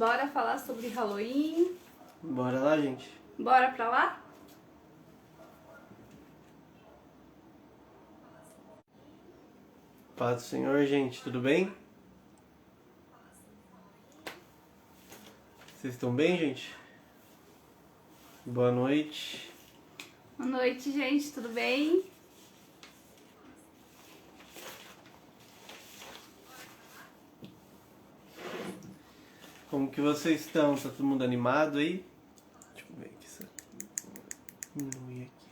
Bora falar sobre Halloween. Bora lá, gente. Bora pra lá? Paz do Senhor, gente. Tudo bem? Vocês estão bem, gente? Boa noite. Boa noite, gente. Tudo bem? Como que vocês estão? Tá todo mundo animado aí? Deixa eu ver aqui. Diminuir aqui.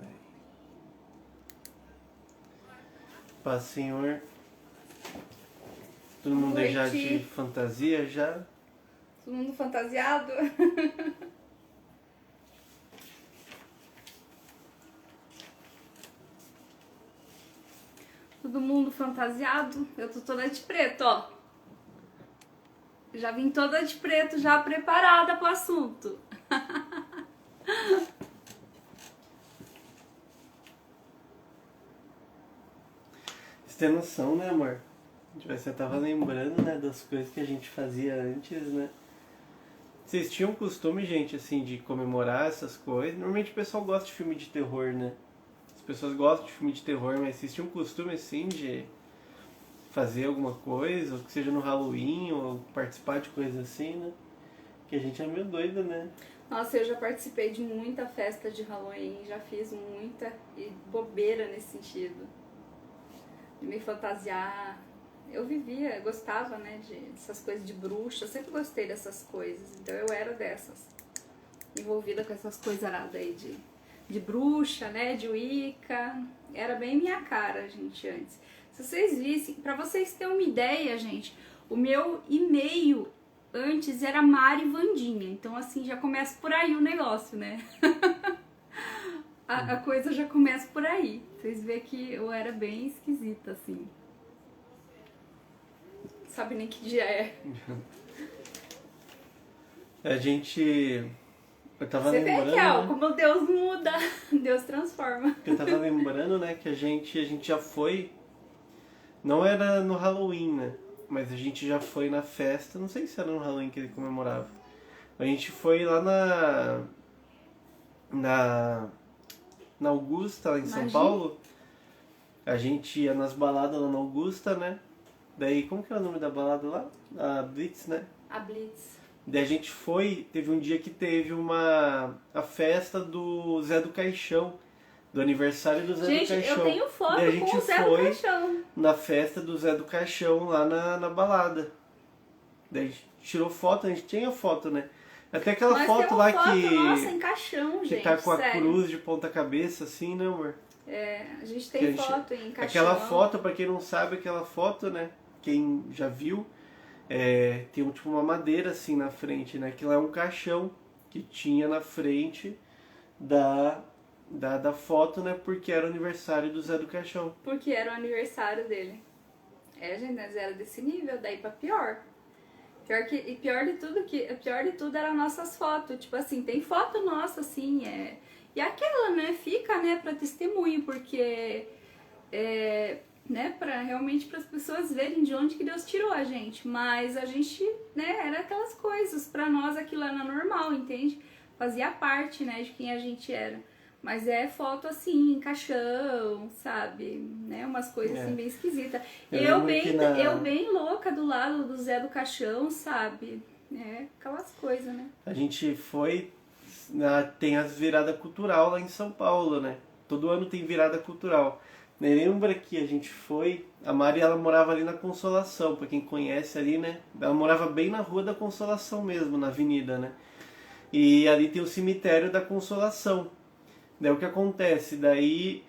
Aí. Paz, Senhor. Todo mundo aí já de fantasia já? Todo mundo fantasiado? Todo mundo fantasiado? Eu tô toda de preto, ó. Já vim toda de preto, já preparada pro assunto. Você tem noção, né, amor? Você tava lembrando, né, das coisas que a gente fazia antes, né? Vocês tinham costume, gente, assim, de comemorar essas coisas? Normalmente o pessoal gosta de filme de terror, né? As pessoas gostam de filme de terror, mas vocês tinham costume, assim, de fazer alguma coisa, ou que seja no Halloween, ou participar de coisas assim, né? Que a gente é meio doida, né? Nossa, eu já participei de muita festa de Halloween, já fiz muita bobeira nesse sentido. De me fantasiar. Eu vivia, gostava, né, dessas coisas de bruxa, eu sempre gostei dessas coisas, então eu era dessas. Envolvida com essas coisas aradas aí de bruxa, né, de Wicca. Era bem minha cara, gente, antes. Se vocês vissem, pra vocês terem uma ideia, gente, o meu e-mail antes era Mari Vandinha, então assim, já começa por aí o negócio, né? a coisa já começa por aí. Vocês veem que eu era bem esquisita, assim. Sabe nem que dia é. A gente... Eu tava Você vê lembrando, que, ó, né? como Deus muda, Deus transforma. Eu tava lembrando, né, que a gente já foi... Não era no Halloween, né? Mas a gente já foi na festa, não sei se era no Halloween que ele comemorava. A gente foi lá na Augusta, lá em São Paulo. A gente ia nas baladas lá na Augusta, né? Daí, como que era o nome da balada lá? A Blitz, né? A Blitz. Daí a gente foi, teve um dia que teve a festa do Zé do Caixão, do aniversário do Zé do Caixão. Gente, eu tenho foto Daí com o Zé do Caixão. Na festa do Zé do Caixão, lá na balada. Daí a gente tirou foto, a gente tinha foto, né? Até aquela Mas foto tem lá uma foto, que... nossa, em caixão, que gente, tá com a sério. cruz de ponta cabeça, assim, né, amor? É, a gente Que tem foto em caixão. Aquela foto, pra quem não sabe, aquela foto, né? Quem já viu, tem tipo uma madeira assim na frente, né? Que lá é um caixão que tinha na frente da foto, né? Porque era o aniversário do Zé do Caixão. Porque era o aniversário dele. É, gente, nós era desse nível, daí pra pior. Pior de tudo eram nossas fotos. Tipo assim, tem foto nossa, assim, E aquela, né, fica, né, pra testemunho, porque... né, realmente para as pessoas verem de onde que Deus tirou a gente, mas a gente, né, era aquelas coisas, para nós aquilo era normal, entende? Fazia parte, né, de quem a gente era, mas é foto assim, em caixão, sabe, né, umas coisas assim bem esquisitas. Eu bem louca do lado do Zé do Caixão, sabe, aquelas coisas, né. A gente foi, tem as viradas cultural lá em São Paulo, né, todo ano tem virada cultural. Lembra que a gente foi, a Mari ela morava ali na Consolação, pra quem conhece ali, né? Ela morava bem na Rua da Consolação mesmo, na avenida, né? E ali tem o cemitério da Consolação. Daí o que acontece? Daí,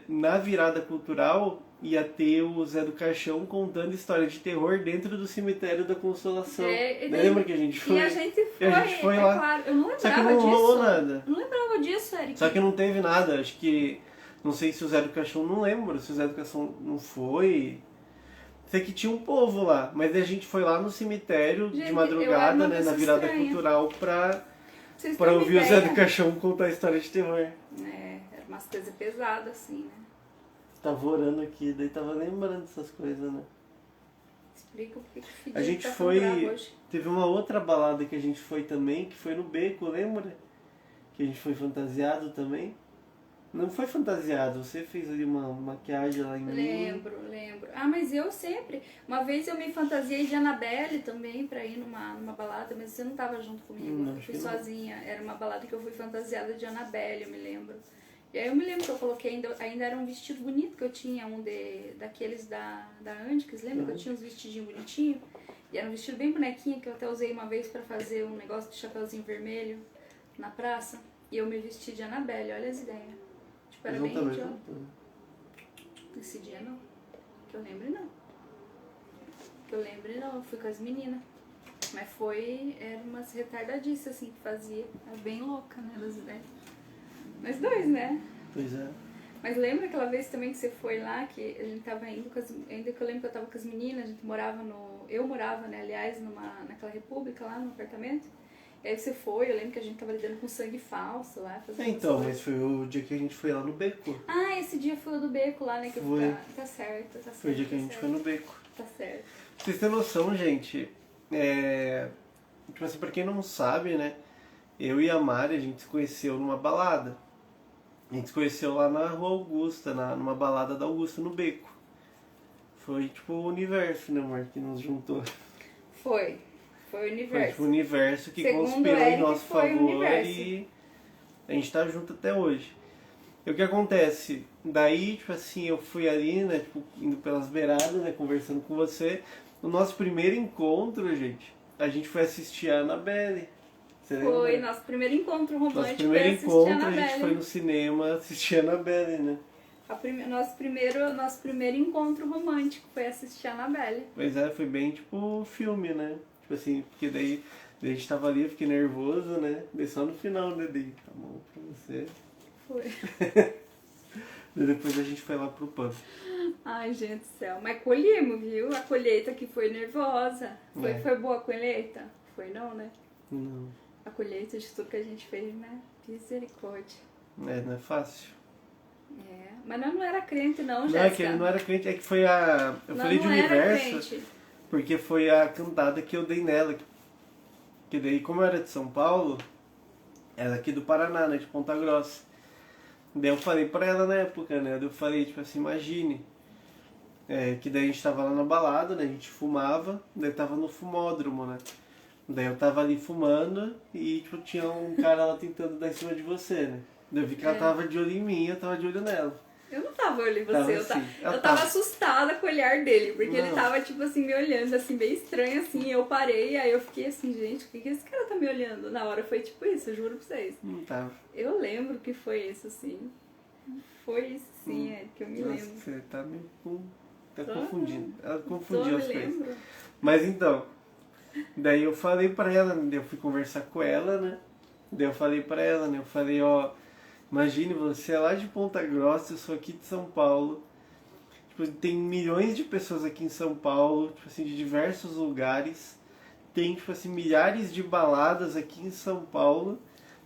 na virada cultural, ia ter o Zé do Caixão contando história de terror dentro do cemitério da Consolação. Lembra que a gente foi? E a gente foi lá. Claro, eu não lembrava disso. Só que não rolou nada. Eu não lembrava disso, Eric. Só que não teve nada, acho que... Não sei se o Zé do Caixão, não lembro se o Zé do Caixão não foi. Sei que tinha um povo lá, mas a gente foi lá no cemitério de madrugada, né, na virada cultural pra ouvir o Zé do Caixão contar a história de terror. Era umas coisas pesadas, assim, né? Tava orando aqui, daí tava lembrando dessas coisas, né? Explica por que o A Fidel gente tá tão bravo foi. hoje. Teve uma outra balada que a gente foi também, que foi no Beco, lembra? Que a gente foi fantasiado também. Não foi fantasiado, você fez ali uma maquiagem lá em mim. Lembro. Ah, mas eu sempre. Uma vez eu me fantasiei de Annabelle também pra ir numa balada, mas você não tava junto comigo. Não, Eu acho fui que não. sozinha. Era uma balada que eu fui fantasiada de Annabelle, eu me lembro. E aí eu me lembro que eu coloquei, ainda era um vestido bonito que eu tinha, daqueles da Antiques, lembra que eu tinha uns vestidinhos bonitinhos? E era um vestido bem bonequinho que eu até usei uma vez pra fazer um negócio de chapeuzinho vermelho na praça. E eu me vesti de Annabelle, olha as ideias. Tipo, era bem idiota. Esse dia não. Que eu lembre não. Eu fui com as meninas. Mas era umas retardadices assim que fazia. Era bem louca, né, das ideias. Nós dois, né? Pois é. Mas lembra aquela vez também que você foi lá, que a gente tava indo ainda que eu lembro que eu tava com as meninas, a gente morava eu morava, né, aliás, naquela república lá no apartamento. E aí você foi, eu lembro que a gente tava lidando com sangue falso lá. Então, mas foi o dia que a gente foi lá no Beco. Ah, esse dia foi o do beco lá, né? Que Foi. Tá certo. Foi o dia que a gente foi no Beco. Tá certo. Pra vocês terem noção, gente, tipo assim, pra quem não sabe, né, eu e a Mari, a gente se conheceu numa balada. A gente se conheceu lá na Rua Augusta, numa balada da Augusta, no Beco. Foi tipo o universo, né, amor, que nos juntou. Foi o Foi universo. tipo o universo que Segundo conspirou em Eric, nosso foi o favor universo. e a gente tá junto até hoje. E o que acontece? Daí, tipo assim, eu fui ali, né, tipo, indo pelas beiradas, né, conversando com você. No nosso primeiro encontro, gente, a gente foi assistir a Annabelle. Você Foi lembra? nosso primeiro encontro romântico. Nosso primeiro foi assistir encontro, a Annabelle. gente foi no cinema assistir a Annabelle, né? Nosso primeiro encontro romântico foi assistir a Annabelle. Pois é, foi bem tipo filme, né? Tipo assim, porque daí a gente tava ali, eu fiquei nervoso, né? Daí só no final, né? Dei a mão pra você. Foi. Daí depois a gente foi lá pro pub. Ai, gente do céu. Mas colhemos, viu? A colheita que foi nervosa. Foi boa a colheita? Foi não, né? Não. A colheita de tudo que a gente fez, né? Misericórdia. Não é fácil. É. Mas nós não era crente, não, Não, é Jéssica. que ele não era crente, é que foi a. Eu Nós falei de não era universo, crente. porque foi a cantada que eu dei nela. Que daí, como eu era de São Paulo, ela é aqui do Paraná, né? De Ponta Grossa. Daí eu falei pra ela na época, né? Daí eu falei, tipo assim, imagine. Que daí a gente tava lá na balada, né? A gente fumava, daí tava no fumódromo, né? Daí eu tava ali fumando e tipo, tinha um cara lá tentando dar em cima de você, né? Daí eu vi que ela tava de olho em mim e eu tava de olho nela. Eu não tava olhando você, Tava eu, assim, ela eu tava tava. assustada com o olhar dele, porque ele Não. tava, tipo assim, me olhando, assim, bem estranho, assim, eu parei, aí eu fiquei assim, gente, por que esse cara tá me olhando? Na hora foi tipo isso, eu juro pra vocês. Não tava. Eu lembro que foi isso, assim. Foi isso, sim, é que eu me Nossa, lembro. você tá me tá Tô- confundindo. Ela Tô, confundiu me as coisas. lembro. Mas então, daí eu falei pra ela, daí eu fui conversar com ela, né? Daí eu falei pra ela, né? Eu falei, ó, imagine você é lá de Ponta Grossa, eu sou aqui de São Paulo. Tipo, tem milhões de pessoas aqui em São Paulo, tipo assim, de diversos lugares. Tem, tipo assim, milhares de baladas aqui em São Paulo.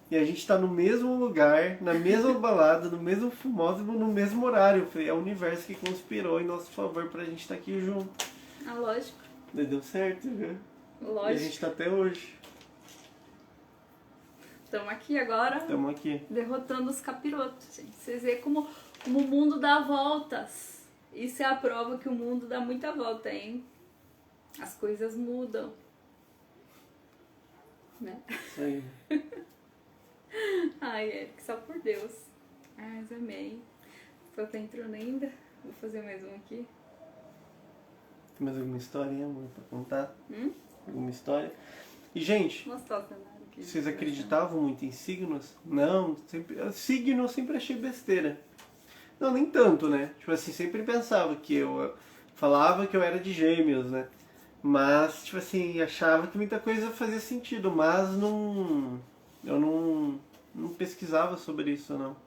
E a gente tá no mesmo lugar, na mesma balada, no mesmo fumódromo, no mesmo horário. Eu falei, é o universo que conspirou em nosso favor pra gente estar aqui junto. Ah, lógico. Daí deu certo, viu? E a Lógico. gente tá até hoje. Estamos aqui agora Estamos aqui. derrotando os capirotos, gente. Vocês veem como o mundo dá voltas. Isso é a prova que o mundo dá muita volta, hein? As coisas mudam. Né? Isso aí. Ai, Eric, só por Deus. Ai, mas amei. Foi pra entrando ainda? Vou fazer mais um aqui. Tem mais alguma historinha, amor, pra contar? Hum? Alguma história? E, gente, Mostrar o cenário aqui. vocês acreditavam muito em signos? Não, signo eu sempre achei besteira. Não, nem tanto, né? Tipo assim, sempre pensava que eu falava que eu era de Gêmeos, né? Mas, tipo assim, achava que muita coisa fazia sentido, mas eu não pesquisava sobre isso, não.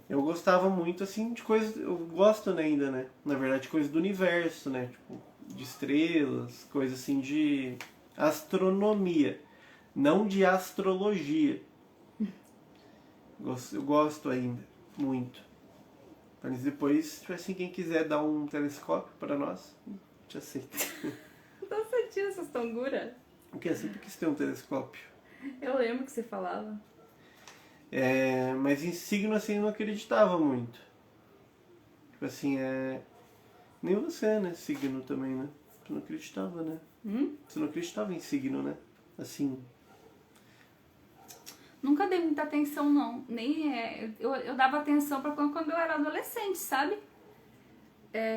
Eu gostava muito, assim, de coisas... Eu gosto ainda, né? Na verdade, coisas do universo, né? Tipo, de estrelas, coisas assim de astronomia. Não de astrologia. Eu gosto ainda, muito. Mas depois, tipo assim, quem quiser dar um telescópio para nós, te aceito. Nossa, tia, essas tonguras. Porque eu sempre quis ter um telescópio. Eu lembro que você falava. Mas em signo, assim, eu não acreditava muito. Tipo assim, nem você, né? Signo também, né? Você não acreditava, né? Você não acreditava em signo, né? Assim. Nunca dei muita atenção, não. Nem eu dava atenção pra quando eu era adolescente, sabe?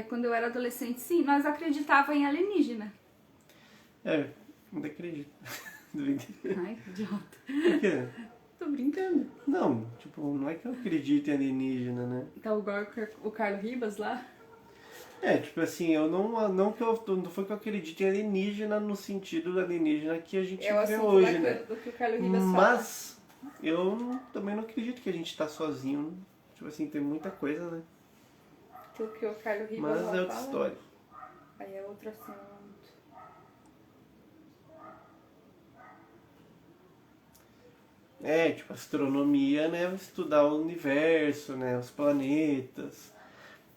Quando eu era adolescente, sim, nós acreditava em alienígena. Ainda acredito. Ai, que idiota. Por quê? Tô brincando. Não, tipo, não é que eu acredito em alienígena, né? Tá igual o Carlos Ribas lá. Tipo assim, eu não foi que eu acredito em alienígena no sentido do alienígena que a gente É o vê assunto hoje, lá né? do que o Carlos Ribas fala. Mas eu também não acredito que a gente tá sozinho. Tipo assim, tem muita coisa, né? O que o Carlos Ribas Mas lá é outra fala. história. Aí é outro assunto. Tipo, astronomia, né? Estudar o universo, né? Os planetas.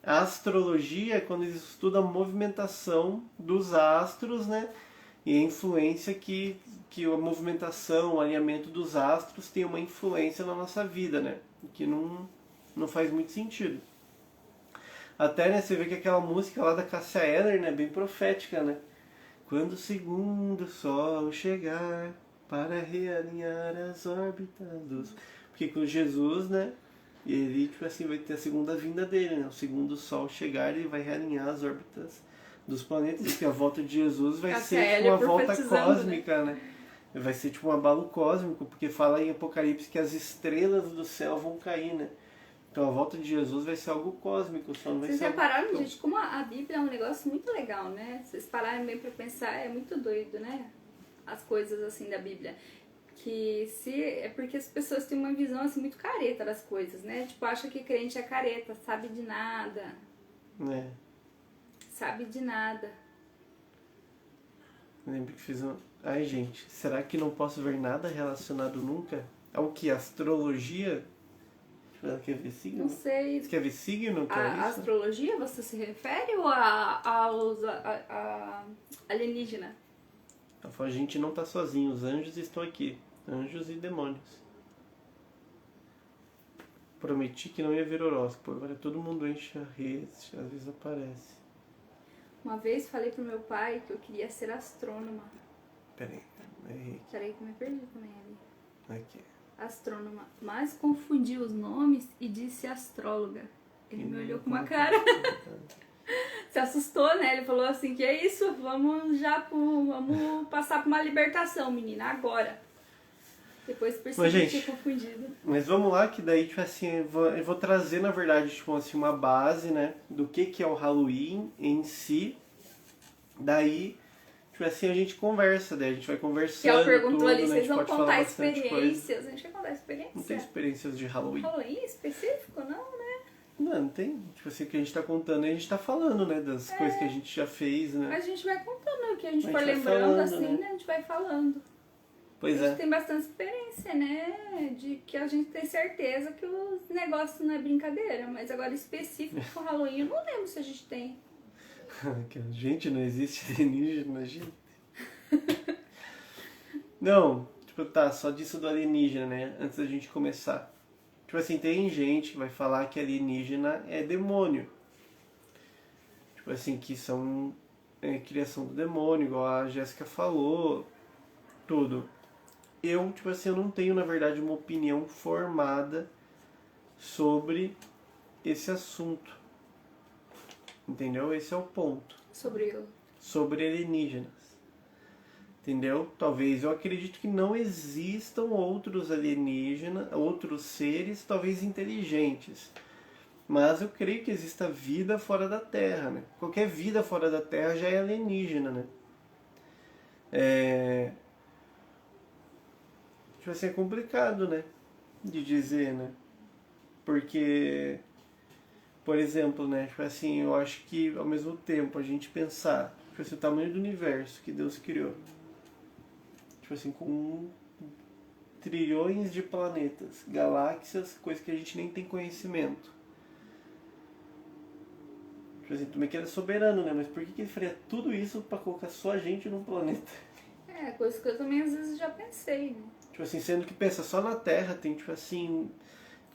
A astrologia é quando eles estudam a movimentação dos astros, né? E a influência que a movimentação, o alinhamento dos astros tem uma influência na nossa vida, né? Que não faz muito sentido. Até, né, você vê que aquela música lá da Cássia Eller, né, bem profética, né? Quando o segundo sol chegar para realinhar as órbitas dos... Porque com Jesus, né, ele, tipo assim, vai ter a segunda vinda dele, né? O segundo sol chegar, ele vai realinhar as órbitas dos planetas, e que a volta de Jesus vai Cássia ser tipo Eller uma volta profetizando, cósmica, né? Vai ser tipo um abalo cósmico, porque fala em Apocalipse que as estrelas do céu vão cair, né? Então a volta de Jesus vai ser algo cósmico, só não vai Vocês ser algo... repararam, gente, como a Bíblia é um negócio muito legal, né? Vocês pararem bem pra pensar, é muito doido, né? As coisas assim da Bíblia. É porque as pessoas têm uma visão assim muito careta das coisas, né? Tipo, acha que crente é careta, sabe de nada. Sabe de nada. Lembro que fiz um... Ai, gente, será que não posso ver nada relacionado nunca ao que? Astrologia? Ela quer ver signo? Não sei. Você quer ver signo? Que é A isso? astrologia, você se refere ou a alienígena? Ela falou, a gente não tá sozinho, os anjos estão aqui. Anjos e demônios. Prometi que não ia ver horóscopo, agora todo mundo enche a rede, às vezes aparece. Uma vez falei pro meu pai que eu queria ser astrônoma. Peraí, errei. Peraí que eu me perdi também ali. Aqui. Astrônoma, mas confundi os nomes e disse astróloga. Ele me olhou com uma cara. Se assustou, né? Ele falou assim, que é isso? Vamos passar por uma libertação, menina, agora. Depois percebi que tinha confundido. Mas vamos lá, que daí, tipo assim, eu vou trazer, na verdade, tipo assim, uma base, né, do que é o Halloween em si. Daí, tipo assim, a gente conversa, daí a gente vai conversando. Que ela perguntou tudo, ali, né? vocês vão contar experiências. Coisa. A gente vai contar experiências. Não tem experiências de Halloween. Halloween específico, não, né? Não tem. Tipo assim, o que a gente tá contando, a gente tá falando, né, das coisas que a gente já fez, né. A gente vai contando o que a gente A for gente vai lembrando, falando, assim, né? A gente vai falando. Pois A gente é. tem bastante experiência, né? De que a gente tem certeza que o negócio não é brincadeira. Mas agora, específico com o Halloween, eu não lembro se a gente tem. Gente, não existe alienígena, gente. Não, tipo, tá, só disso do alienígena, né? Antes da gente começar. Tipo assim, tem gente que vai falar que alienígena é demônio. Tipo assim, que são criação do demônio, igual a Jéssica falou, tudo. Eu, tipo assim, eu não tenho, na verdade, uma opinião formada sobre esse assunto. Entendeu? Esse é o ponto. Sobre alienígenas. Entendeu? Talvez eu acredito que não existam outros alienígenas, outros seres, talvez inteligentes. Mas eu creio que exista vida fora da Terra, né? Qualquer vida fora da Terra já é alienígena, né? Tipo assim, é complicado, né? De dizer, né? Porque, por exemplo, né? Tipo assim, eu acho que ao mesmo tempo a gente pensar, tipo assim, o tamanho do universo que Deus criou. Tipo assim, com trilhões de planetas, galáxias, coisa que a gente nem tem conhecimento. Tipo assim, também que ele é soberano, né? Mas por que ele faria tudo isso pra colocar só a gente num planeta? É, coisa que eu também às vezes já pensei, né? Tipo assim, sendo que pensa, só na Terra tem, tipo assim,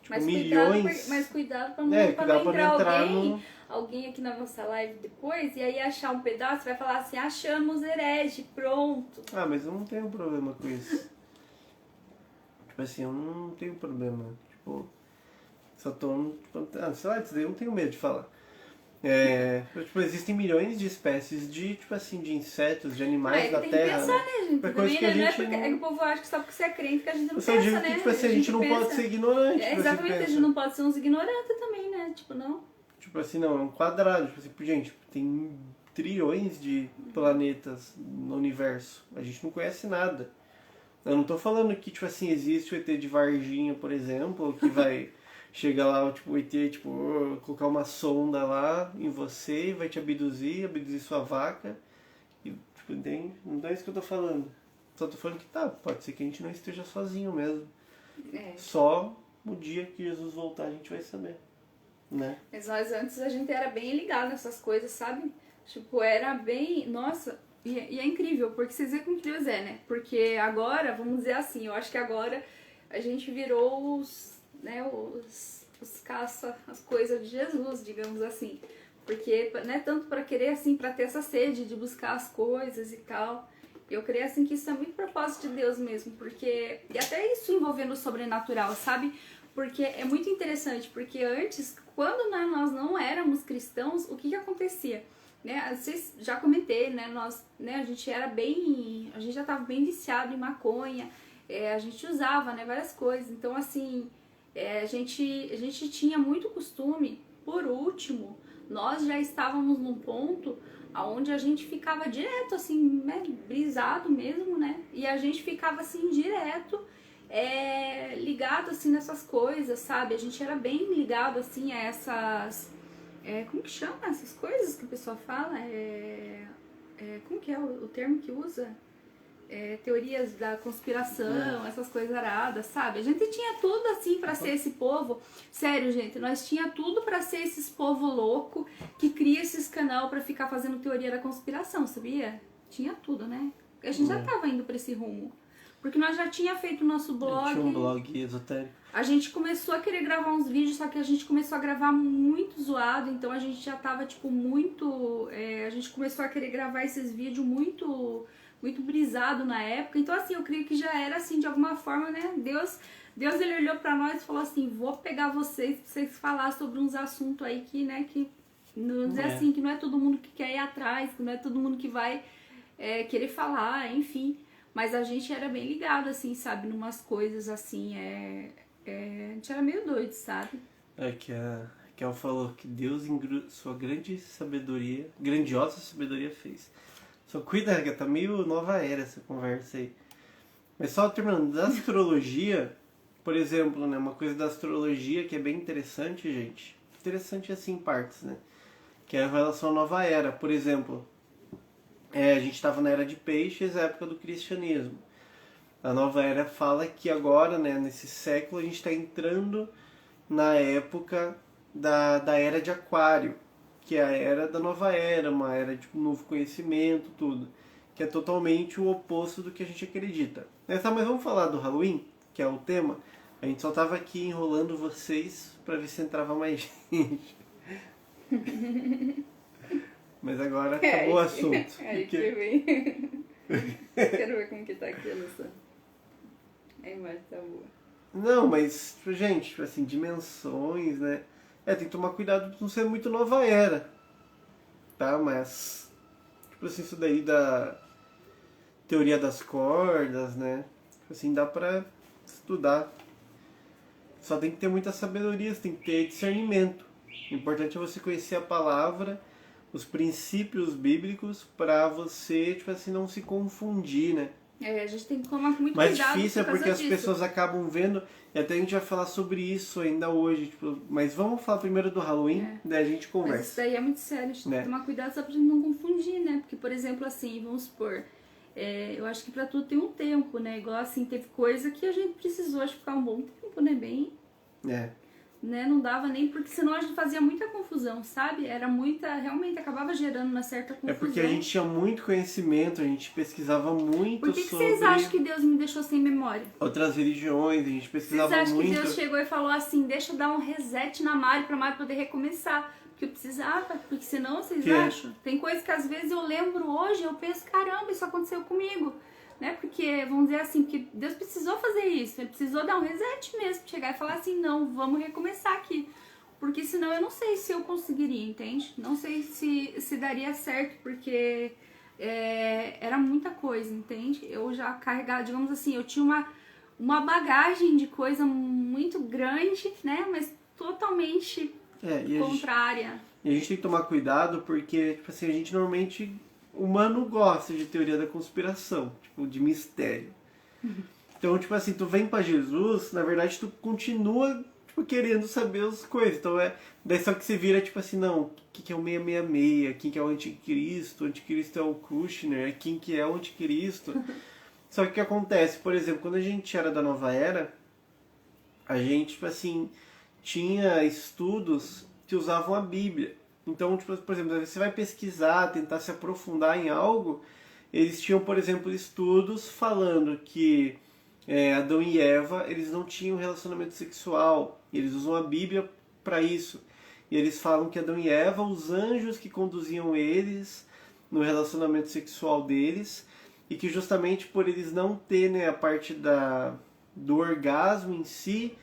tipo, Mas milhões... cuidado pra não, cuidado pra não entrar alguém aqui na nossa live depois e aí achar um pedaço vai falar assim, achamos herege, pronto. Ah, mas eu não tenho problema com isso. Tipo assim, eu não tenho problema. Tipo, só tô... Tipo, sei lá, isso daí eu não tenho medo de falar. Tipo, existem milhões de espécies de, tipo assim, de insetos, de animais da tem Terra. Tem que pensar, né, gente? Coisa Também, que a não é gente porque é que o povo acha que só porque você é crente que a gente não Eu só pensa, digo né? que, tipo assim, a gente não pode ser ignorante. Exatamente, a gente não pode ser uns ignorantes também, né? Tipo, não. Tipo assim, não, é um quadrado. Tipo assim, gente, tem trilhões de planetas no universo. A gente não conhece nada. Eu não tô falando que, tipo assim, existe o ET de Varginha, por exemplo, que vai chegar lá, tipo, o ET, tipo, colocar uma sonda lá em você e vai te abduzir sua vaca. E, tipo, não é isso que eu tô falando. Só tô falando que pode ser que a gente não esteja sozinho mesmo. Só no dia que Jesus voltar a gente vai saber, né? Mas nós antes a gente era bem ligado nessas coisas, sabe? Tipo, era bem... Nossa, e é incrível, porque vocês veem como Deus é, né? Porque agora, vamos dizer assim, eu acho que agora a gente virou os caça, as coisas de Jesus, digamos assim. Porque, né, tanto para querer, assim, para ter essa sede de buscar as coisas e tal. Eu creio, assim, que isso é muito propósito de Deus mesmo, porque... E até isso envolvendo o sobrenatural, sabe? Porque é muito interessante, porque antes, quando nós não éramos cristãos, o que acontecia? Né? Vocês já comentei, né? A gente era bem... A gente já estava bem viciado em maconha, a gente usava, né, várias coisas. Então, assim, a gente tinha muito costume, por último, nós já estávamos num ponto onde a gente ficava direto, assim, né, brisado mesmo, né? E a gente ficava, assim, direto... ligado assim nessas coisas, sabe? A gente era bem ligado assim a essas... como que chama essas coisas que a pessoa fala? Como que é o termo que usa? Teorias da conspiração, essas coisas aradas, sabe? A gente tinha tudo assim pra ser esse povo. Sério, gente, nós tinha tudo pra ser esses povo louco que cria esses canal pra ficar fazendo teoria da conspiração, sabia? Tinha tudo, né? A gente já tava indo pra esse rumo. Porque nós já tinha feito o nosso blog. Tinha um blog esotérico. A gente começou a querer gravar uns vídeos, só que a gente começou a gravar muito zoado, então a gente já tava, tipo, muito... a gente começou a querer gravar esses vídeos muito brisado na época. Então, assim, eu creio que já era, assim, de alguma forma, né? Deus ele olhou pra nós e falou assim, vou pegar vocês pra vocês falar sobre uns assuntos aí que, né, que... Não dizer assim, que não é todo mundo que quer ir atrás, que não é todo mundo que vai querer falar, enfim... Mas a gente era bem ligado, assim, sabe? Numas coisas, assim, a gente era meio doido, sabe? Que a Kel falou que Deus, em sua grandiosa sabedoria fez. Só cuida, que tá meio nova era essa conversa aí. Mas só terminando, da astrologia, por exemplo, né? Uma coisa da astrologia que é bem interessante, gente. Interessante, assim, em partes, né? Que é a relação à nova era. Por exemplo... a gente estava na era de peixes, a época do cristianismo. A nova era fala que agora, né, nesse século, a gente está entrando na época da era de aquário, que é a era da nova era, uma era de novo conhecimento, tudo. Que é totalmente o oposto do que a gente acredita. Mas vamos falar do Halloween, que é o tema. A gente só estava aqui enrolando vocês para ver se entrava mais gente. Mas agora acabou o assunto. Aí que vem. Quero ver como que tá aqui a nossa... A imagem tá boa. Não, mas, gente, assim, dimensões, né? Tem que tomar cuidado de não ser muito nova era. Tá? Mas, tipo assim, isso daí da teoria das cordas, né? Assim, dá pra estudar. Só tem que ter muita sabedoria, você tem que ter discernimento. O importante é você conhecer a palavra, os princípios bíblicos, pra você, tipo assim, não se confundir, né? A gente tem que tomar muito mais cuidado. Mais difícil é porque as disso. pessoas acabam vendo, e até a gente vai falar sobre isso ainda hoje, tipo, mas vamos falar primeiro do Halloween, daí a gente conversa. Mas isso daí é muito sério, a gente tem que tomar cuidado só pra gente não confundir, né? Porque, por exemplo, assim, vamos supor, eu acho que pra tudo tem um tempo, né? Igual assim, teve coisa que a gente precisou acho, ficar um bom tempo, né? Bem, né? Não dava nem, porque senão a gente fazia muita confusão, sabe? Era muita, realmente acabava gerando uma certa confusão. É porque a gente tinha muito conhecimento, a gente pesquisava muito Por que sobre vocês acham que Deus me deixou sem memória? outras religiões, a gente pesquisava Vocês acham muito. que Deus chegou e falou assim, deixa eu dar um reset na Mari pra Mari poder recomeçar? Porque eu precisava, porque senão vocês acham? Tem coisas que às vezes eu lembro hoje, eu penso, caramba, isso aconteceu comigo. Né? Porque, vamos dizer assim, porque Deus precisou fazer isso, ele precisou dar um reset mesmo, chegar e falar assim, não, vamos recomeçar aqui. Porque senão eu não sei se eu conseguiria, entende? Não sei se daria certo, porque era muita coisa, entende? Eu já carregava, digamos assim, eu tinha uma bagagem de coisa muito grande, né? Mas totalmente contrária. E a gente tem que tomar cuidado porque, tipo assim, a gente normalmente, humano gosta de teoria da conspiração, tipo, de mistério. Então, tipo assim, tu vem pra Jesus, na verdade tu continua, tipo, querendo saber as coisas. Então daí só que você vira, tipo assim, não, o que é o 666? Quem que é o anticristo? O anticristo é o Kushner, quem que é o anticristo? Só que o que acontece, por exemplo, quando a gente era da Nova Era, a gente, tipo assim, tinha estudos que usavam a Bíblia. Então, tipo, por exemplo, você vai pesquisar, tentar se aprofundar em algo, eles tinham, por exemplo, estudos falando que Adão e Eva, eles não tinham relacionamento sexual. Eles usam a Bíblia para isso. E eles falam que Adão e Eva, os anjos que conduziam eles no relacionamento sexual deles, e que justamente por eles não terem a parte do orgasmo em si,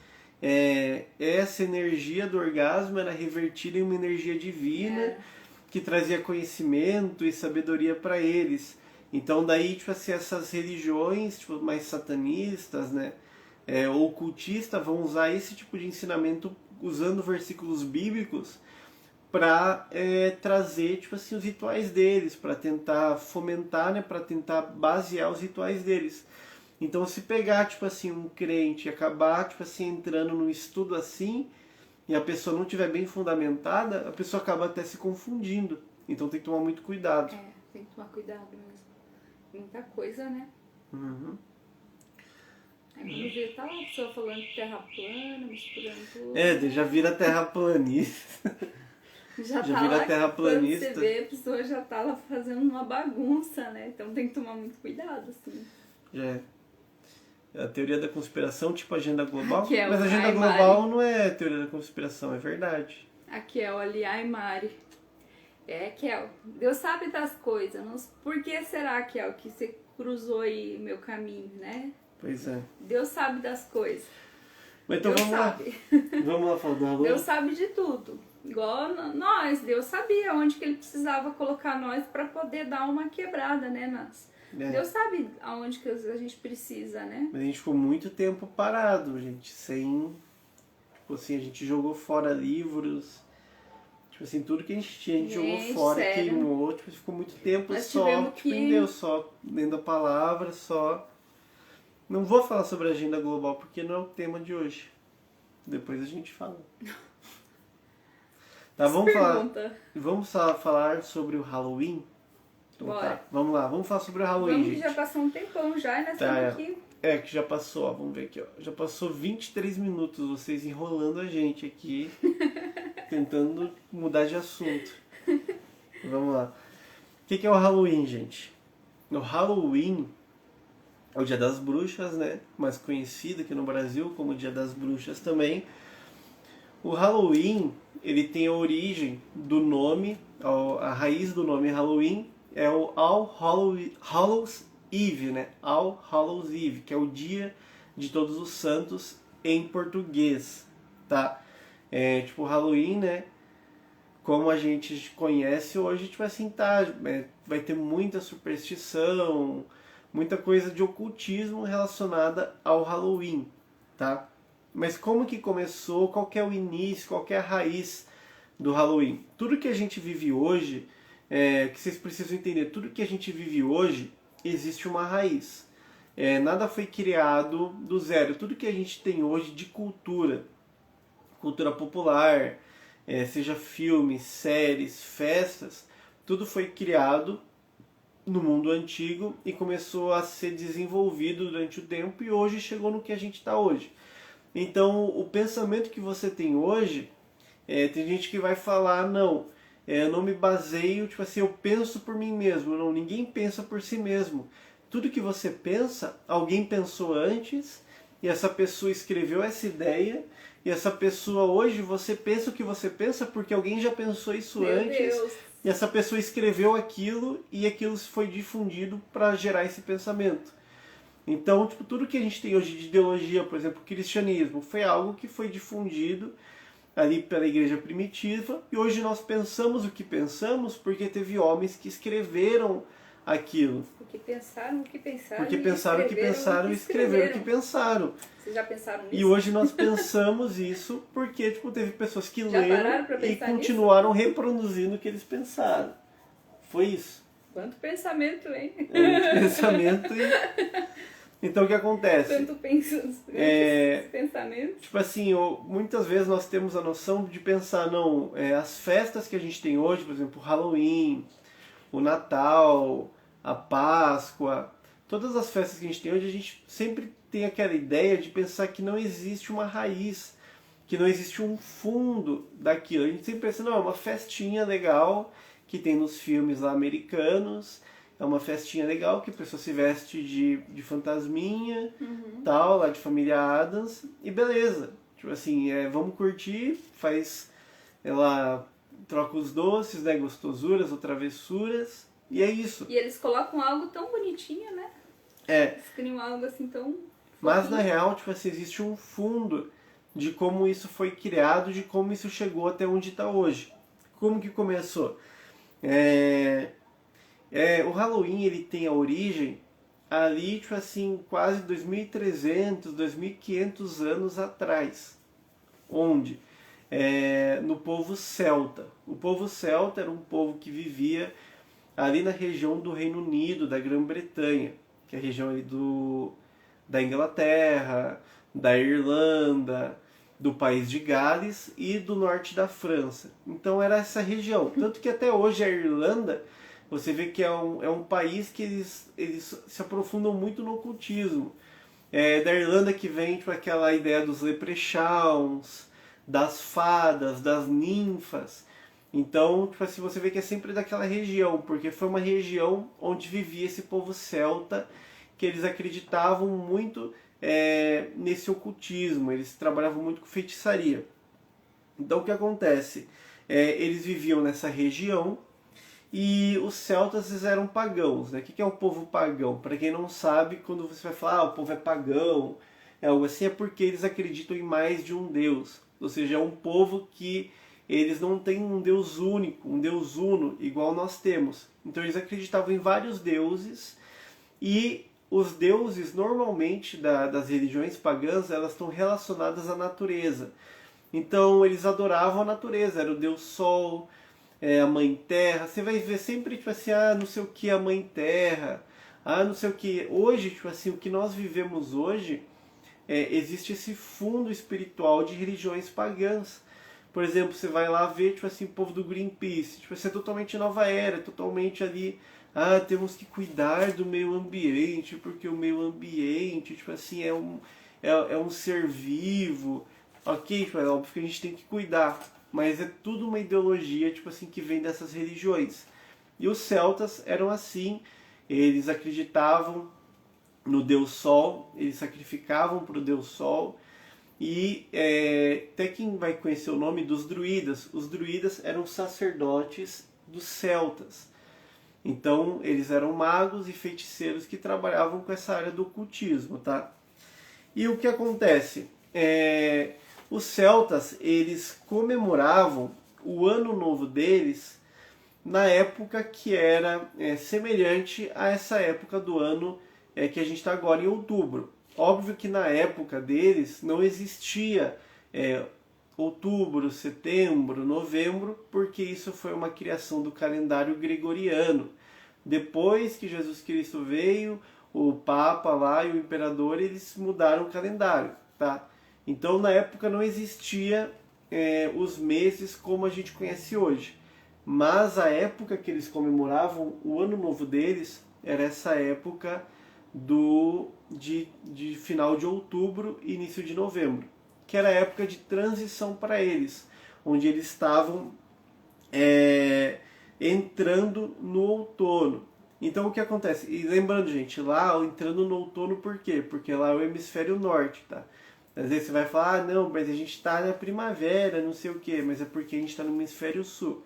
essa energia do orgasmo era revertida em uma energia divina que trazia conhecimento e sabedoria para eles. Então daí, tipo assim, essas religiões tipo, mais satanistas, né, ou cultistas vão usar esse tipo de ensinamento usando versículos bíblicos para trazer tipo assim, os rituais deles, para tentar fomentar, né, para tentar basear os rituais deles. Então, se pegar, tipo assim, um crente e acabar, tipo assim, entrando num estudo assim, e a pessoa não estiver bem fundamentada, a pessoa acaba até se confundindo. Então, tem que tomar muito cuidado. Tem que tomar cuidado mesmo. Muita coisa, né? Uhum. Aí, quando vê, tá lá a pessoa falando de terra plana, misturando tudo. Já vira terraplanista. Já já tá vira lá, terraplanista. Quando você vê, a pessoa já tá lá fazendo uma bagunça, né? Então tem que tomar muito cuidado, assim. A teoria da conspiração, tipo agenda global. Mas a agenda Ai, global Mari. não é teoria da conspiração, é verdade. A Kel ali, ai Mari. Kel, Deus sabe das coisas. Não... Por que será, Kel, que você cruzou aí o meu caminho, né? Pois é. Deus sabe das coisas. Mas então Deus vamos sabe. lá. Vamos lá falar do Halloween? Deus sabe de tudo. Igual nós, Deus sabia onde que ele precisava colocar nós para poder dar uma quebrada, né? Deus sabe aonde que a gente precisa, né? Mas a gente ficou muito tempo parado, gente, sem... Tipo assim, a gente jogou fora livros, tipo assim, tudo que a gente tinha, a gente jogou fora, sério. queimou, tipo, ficou muito tempo Nós só, tipo, em Deus, só lendo a palavra, só... Não vou falar sobre a agenda global, porque não é o tema de hoje. Depois a gente fala. Tá, vamos falar sobre o Halloween? Então, Bora. tá, vamos lá, vamos falar sobre o Halloween, Vamos, gente. que já passou um tempão já, né? Tá, Aqui. que já passou, ó, vamos ver aqui, ó. Já passou 23 minutos vocês enrolando a gente aqui, tentando mudar de assunto. Vamos lá. O que é o Halloween, gente? O Halloween é o Dia das Bruxas, né? Mais conhecido aqui no Brasil como Dia das Bruxas também. O Halloween, ele tem a origem do nome, a raiz do nome Halloween é o All Hallows Eve, né? All Hallows Eve, que é o Dia de Todos os Santos em português, tá? Tipo, Halloween, né? Como a gente conhece hoje, tipo assim, tá? Vai ter muita superstição, muita coisa de ocultismo relacionada ao Halloween, tá? Mas como que começou, qual que é o início, qual que é a raiz do Halloween? Tudo que a gente vive hoje, que vocês precisam entender, tudo que a gente vive hoje, existe uma raiz. Nada foi criado do zero. Tudo que a gente tem hoje de cultura popular, seja filmes, séries, festas, tudo foi criado no mundo antigo e começou a ser desenvolvido durante o tempo e hoje chegou no que a gente está hoje. Então, o pensamento que você tem hoje, tem gente que vai falar, não, eu não me baseio, tipo assim, eu penso por mim mesmo. Não, ninguém pensa por si mesmo. Tudo que você pensa, alguém pensou antes, e essa pessoa escreveu essa ideia, e essa pessoa hoje, você pensa o que você pensa porque alguém já pensou isso Meu antes, Deus. e essa pessoa escreveu aquilo, e aquilo foi difundido para gerar esse pensamento. Então, tipo, tudo que a gente tem hoje de ideologia, por exemplo, o cristianismo, foi algo que foi difundido ali pela igreja primitiva, e hoje nós pensamos o que pensamos porque teve homens que escreveram aquilo. Porque pensaram o que pensaram. Porque pensaram o que pensaram e escreveram o que pensaram. Vocês já pensaram nisso? E hoje nós pensamos isso porque tipo, teve pessoas que Já pararam leram pra e pensar continuaram reproduzindo o que eles pensaram. Foi isso. Quanto pensamento, hein? Muito pensamento e... Então o que acontece? Tanto pensamento. Tipo assim, muitas vezes nós temos a noção de pensar, não, as festas que a gente tem hoje, por exemplo, o Halloween, o Natal, a Páscoa, todas as festas que a gente tem hoje, a gente sempre tem aquela ideia de pensar que não existe uma raiz, que não existe um fundo daquilo. A gente sempre pensa, não, é uma festinha legal que tem nos filmes lá americanos, é uma festinha legal que a pessoa se veste de fantasminha, tal, lá de família Addams, e beleza. Tipo assim, vamos curtir, faz, ela troca os doces, né, gostosuras ou travessuras, e é isso. E eles colocam algo tão bonitinho, né? Eles criam algo assim tão... Mas fofinho. na real, tipo assim, existe um fundo de como isso foi criado, de como isso chegou até onde está hoje. Como que começou? O Halloween, ele tem a origem ali, tipo assim, quase 2.300, 2.500 anos atrás. Onde? No povo celta. O povo celta era um povo que vivia ali na região do Reino Unido, da Grã-Bretanha, que é a região ali da Inglaterra, da Irlanda, do país de Gales e do norte da França. Então era essa região. Tanto que até hoje a Irlanda, você vê que é um país que eles se aprofundam muito no ocultismo. Da Irlanda que vem tipo, aquela ideia dos leprechauns, das fadas, das ninfas. Então, tipo assim, você vê que é sempre daquela região, porque foi uma região onde vivia esse povo celta, que eles acreditavam muito nesse ocultismo, eles trabalhavam muito com feitiçaria. Então o que acontece? Eles viviam nessa região e os celtas eles eram pagãos. Né? O que é o povo pagão? Para quem não sabe, quando você vai falar o povo é pagão, algo assim, é porque eles acreditam em mais de um Deus. Ou seja, é um povo que eles não têm um Deus único, um Deus uno, igual nós temos. Então eles acreditavam em vários deuses e os deuses, normalmente, das religiões pagãs, elas estão relacionadas à natureza. Então, eles adoravam a natureza. Era o Deus Sol, a Mãe Terra. Você vai ver sempre, tipo assim, não sei o que, a Mãe Terra. Não sei o que. Hoje, tipo assim, o que nós vivemos hoje, existe esse fundo espiritual de religiões pagãs. Por exemplo, você vai lá ver, tipo assim, o povo do Greenpeace. Tipo assim, é totalmente nova era, totalmente ali... temos que cuidar do meio ambiente, porque o meio ambiente, tipo assim, é um ser vivo. Ok, tipo, é óbvio que a gente tem que cuidar, mas é tudo uma ideologia, tipo assim, que vem dessas religiões. E os celtas eram assim, eles acreditavam no Deus Sol, eles sacrificavam para o Deus Sol, e até quem vai conhecer o nome dos druidas, os druidas eram sacerdotes dos celtas. Então, eles eram magos e feiticeiros que trabalhavam com essa área do ocultismo, tá? E o que acontece? Os celtas, eles comemoravam o ano novo deles na época que era semelhante a essa época do ano que a gente está agora em outubro. Óbvio que na época deles não existia outubro, setembro, novembro, porque isso foi uma criação do calendário gregoriano. Depois que Jesus Cristo veio, o Papa lá e o Imperador, eles mudaram o calendário, tá? Então na época não existia os meses como a gente conhece hoje. mas a época que eles comemoravam o ano novo deles era essa época de final de outubro e início de novembro, que era a época de transição para eles, onde eles estavam entrando no outono. Então o que acontece? E lembrando, gente, lá entrando no outono por quê? Porque lá é o hemisfério norte, tá? Às vezes você vai falar, ah, não, mas a gente está na primavera, não sei o quê, mas é porque a gente está no hemisfério sul.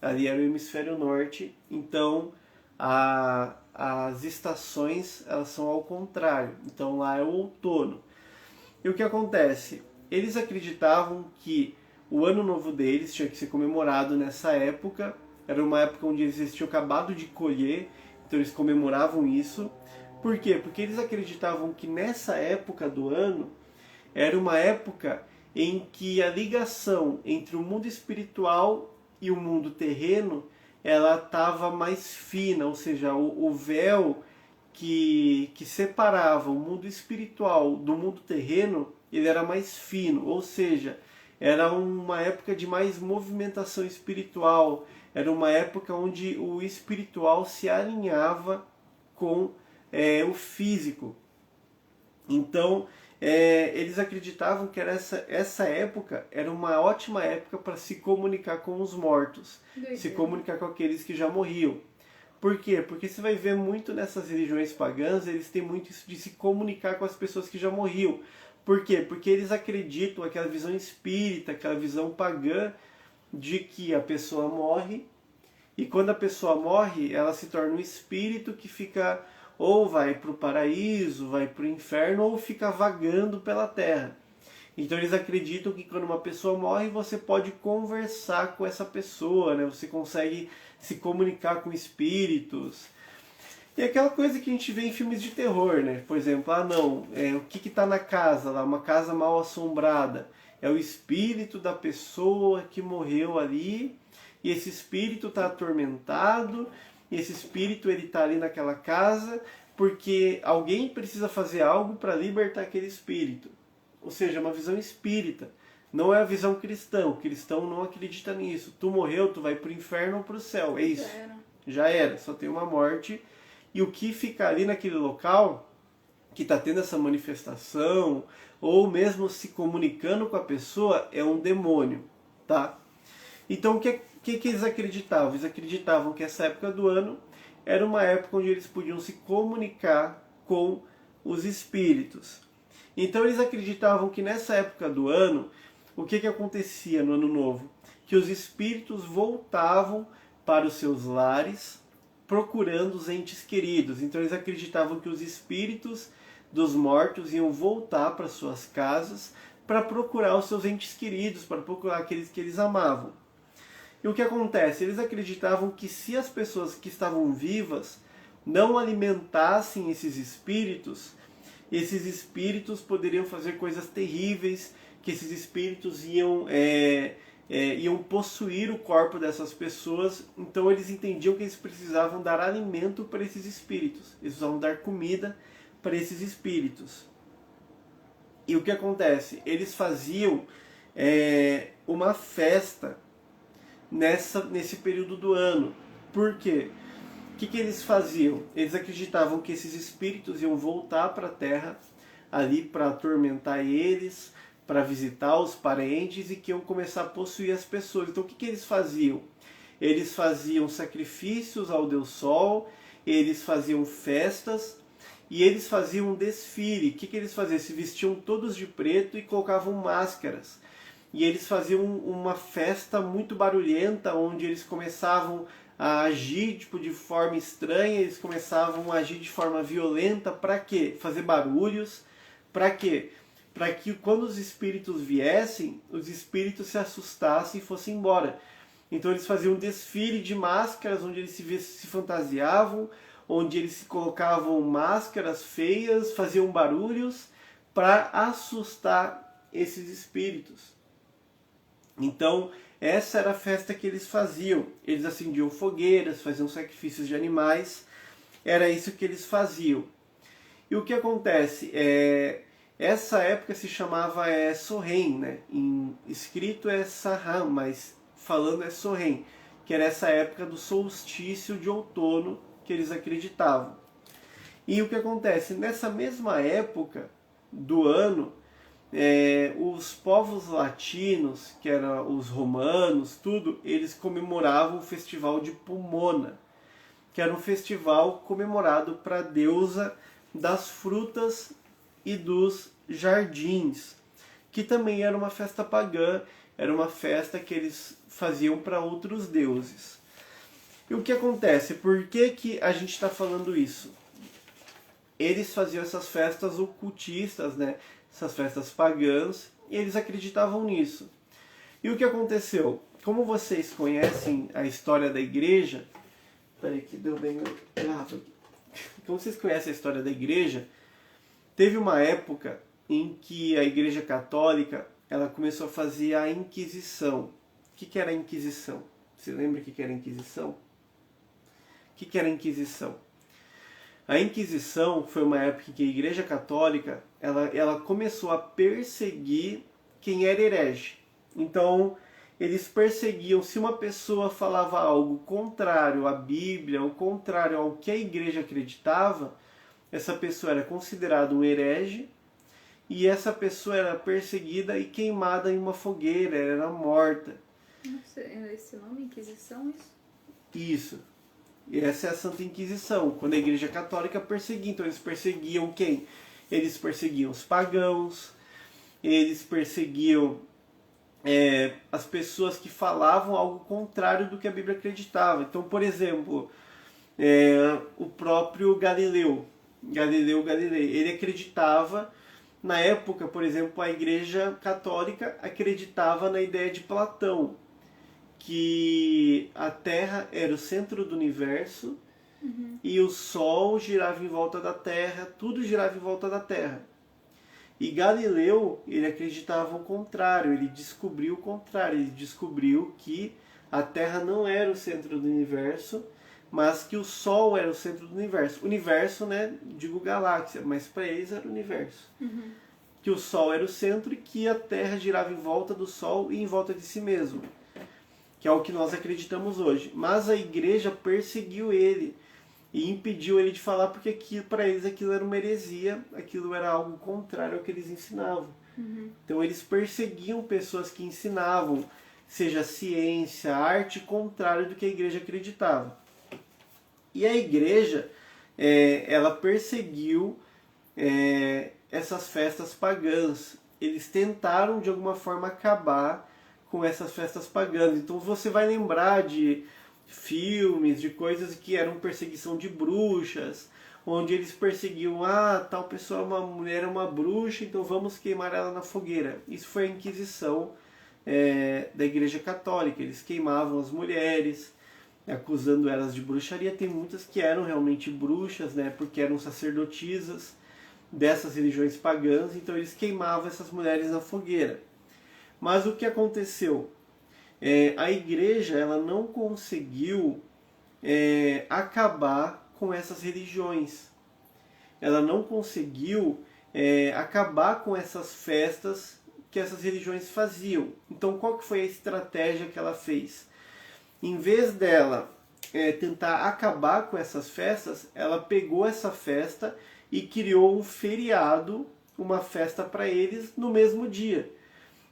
Ali era o hemisfério norte, então as estações elas são ao contrário. Então lá é o outono. E o que acontece? Eles acreditavam que o ano novo deles tinha que ser comemorado nessa época. Era uma época onde eles tinham acabado de colher, então eles comemoravam isso. Por quê? Porque eles acreditavam que nessa época do ano era uma época em que a ligação entre o mundo espiritual e o mundo terreno ela estava mais fina, ou seja, o véu que separava o mundo espiritual do mundo terreno ele era mais fino, ou seja, era uma época de mais movimentação espiritual, era uma época onde o espiritual se alinhava com o físico. Então, eles acreditavam que essa época era uma ótima época para se comunicar com os mortos, se comunicar com aqueles que já morriam. Por quê? Porque você vai ver muito nessas religiões pagãs, eles têm muito isso de se comunicar com as pessoas que já morriam. Por quê? Porque eles acreditam, aquela visão espírita, aquela visão pagã, de que a pessoa morre, e quando a pessoa morre, ela se torna um espírito que fica, ou vai para o paraíso, vai para o inferno, ou fica vagando pela terra. Então eles acreditam que quando uma pessoa morre, você pode conversar com essa pessoa, né? Você consegue se comunicar com espíritos. E aquela coisa que a gente vê em filmes de terror, né? Por exemplo, o que está na casa lá? Uma casa mal assombrada. É o espírito da pessoa que morreu ali, e esse espírito está atormentado, e esse espírito ele está ali naquela casa, porque alguém precisa fazer algo para libertar aquele espírito. Ou seja, é uma visão espírita. Não é a visão cristã. O cristão não acredita nisso. Tu morreu, tu vai para o inferno ou para o céu. É isso. Já era. Só tem uma morte. E o que fica ali naquele local, que está tendo essa manifestação, ou mesmo se comunicando com a pessoa, é um demônio. Tá? Então o que eles acreditavam? Eles acreditavam que essa época do ano era uma época onde eles podiam se comunicar com os espíritos. Então eles acreditavam que nessa época do ano, o que acontecia no ano novo? Que os espíritos voltavam para os seus lares procurando os entes queridos. Então eles acreditavam que os espíritos dos mortos iam voltar para suas casas para procurar os seus entes queridos, para procurar aqueles que eles amavam. E o que acontece? Eles acreditavam que se as pessoas que estavam vivas não alimentassem esses espíritos poderiam fazer coisas terríveis, que esses espíritos iam possuir o corpo dessas pessoas. Então eles entendiam que eles precisavam dar alimento para esses espíritos, eles precisavam dar comida para esses espíritos. E o que acontece? Eles faziam uma festa nesse período do ano. Por quê? O que eles faziam? Eles acreditavam que esses espíritos iam voltar para a Terra ali para atormentar eles, para visitar os parentes, e que iam começar a possuir as pessoas. Então o que eles faziam? Eles faziam sacrifícios ao Deus Sol, eles faziam festas e eles faziam um desfile. O que eles faziam? Se vestiam todos de preto e colocavam máscaras. E eles faziam uma festa muito barulhenta, onde eles começavam a agir de forma estranha, eles começavam a agir de forma violenta. Para quê? Fazer barulhos. Para quê? Para que quando os espíritos viessem, os espíritos se assustassem e fossem embora. Então eles faziam um desfile de máscaras, onde eles se fantasiavam, onde eles se colocavam máscaras feias, faziam barulhos para assustar esses espíritos. Então, essa era a festa que eles faziam. Eles acendiam fogueiras, faziam sacrifícios de animais. Era isso que eles faziam. E o que acontece? Essa época se chamava Sohen, né? Escrito é Saham, mas falando é Sohen, que era essa época do solstício de outono que eles acreditavam. E o que acontece? Nessa mesma época do ano, os povos latinos, que eram os romanos, tudo, eles comemoravam o festival de Pomona, que era um festival comemorado para a deusa das frutas e dos jardins, que também era uma festa pagã, era uma festa que eles faziam para outros deuses. E o que acontece? Por que a gente está falando isso? Eles faziam essas festas ocultistas, né? Essas festas pagãs, e eles acreditavam nisso. E o que aconteceu? Como vocês conhecem a história da igreja... Peraí que deu bem errado. Como vocês conhecem a história da igreja, teve uma época em que a igreja católica ela começou a fazer a Inquisição. O que era a Inquisição? Você lembra o que era a Inquisição? O que era a Inquisição? A Inquisição foi uma época em que a igreja católica ela começou a perseguir quem era herege. Então, eles perseguiam se uma pessoa falava algo contrário à Bíblia, ou contrário ao que a igreja acreditava, essa pessoa era considerada um herege, e essa pessoa era perseguida e queimada em uma fogueira, era morta. Nossa, esse nome, Inquisição, isso? Isso. E essa é a Santa Inquisição, quando a igreja católica perseguia. Então eles perseguiam quem? Eles perseguiam os pagãos, eles perseguiam as pessoas que falavam algo contrário do que a Bíblia acreditava. Então, por exemplo, o próprio Galileu Galilei, ele acreditava, na época, por exemplo, a igreja católica acreditava na ideia de Platão, que a Terra era o centro do universo e o Sol girava em volta da Terra, tudo girava em volta da Terra. E Galileu, ele acreditava o contrário, ele descobriu o contrário, ele descobriu que a Terra não era o centro do universo, mas que o Sol era o centro do universo. Universo, né, digo galáxia, mas para eles era o universo. Que o Sol era o centro e que a Terra girava em volta do Sol e em volta de si mesmo. Que é o que nós acreditamos hoje. Mas a igreja perseguiu ele e impediu ele de falar porque para eles aquilo era uma heresia, aquilo era algo contrário ao que eles ensinavam. Então eles perseguiam pessoas que ensinavam, seja ciência, arte, contrário do que a igreja acreditava. E a igreja, ela perseguiu essas festas pagãs. Eles tentaram de alguma forma acabar com essas festas pagãs. Então você vai lembrar de filmes, de coisas que eram perseguição de bruxas, onde eles perseguiam, tal pessoa, uma mulher é uma bruxa, então vamos queimar ela na fogueira. Isso foi a Inquisição da Igreja Católica. Eles queimavam as mulheres, acusando elas de bruxaria. Tem muitas que eram realmente bruxas, né, porque eram sacerdotisas dessas religiões pagãs, então eles queimavam essas mulheres na fogueira. Mas o que aconteceu? A igreja ela não conseguiu acabar com essas religiões. Ela não conseguiu acabar com essas festas que essas religiões faziam. Então qual que foi a estratégia que ela fez? Em vez dela tentar acabar com essas festas, ela pegou essa festa e criou um feriado, uma festa para eles no mesmo dia.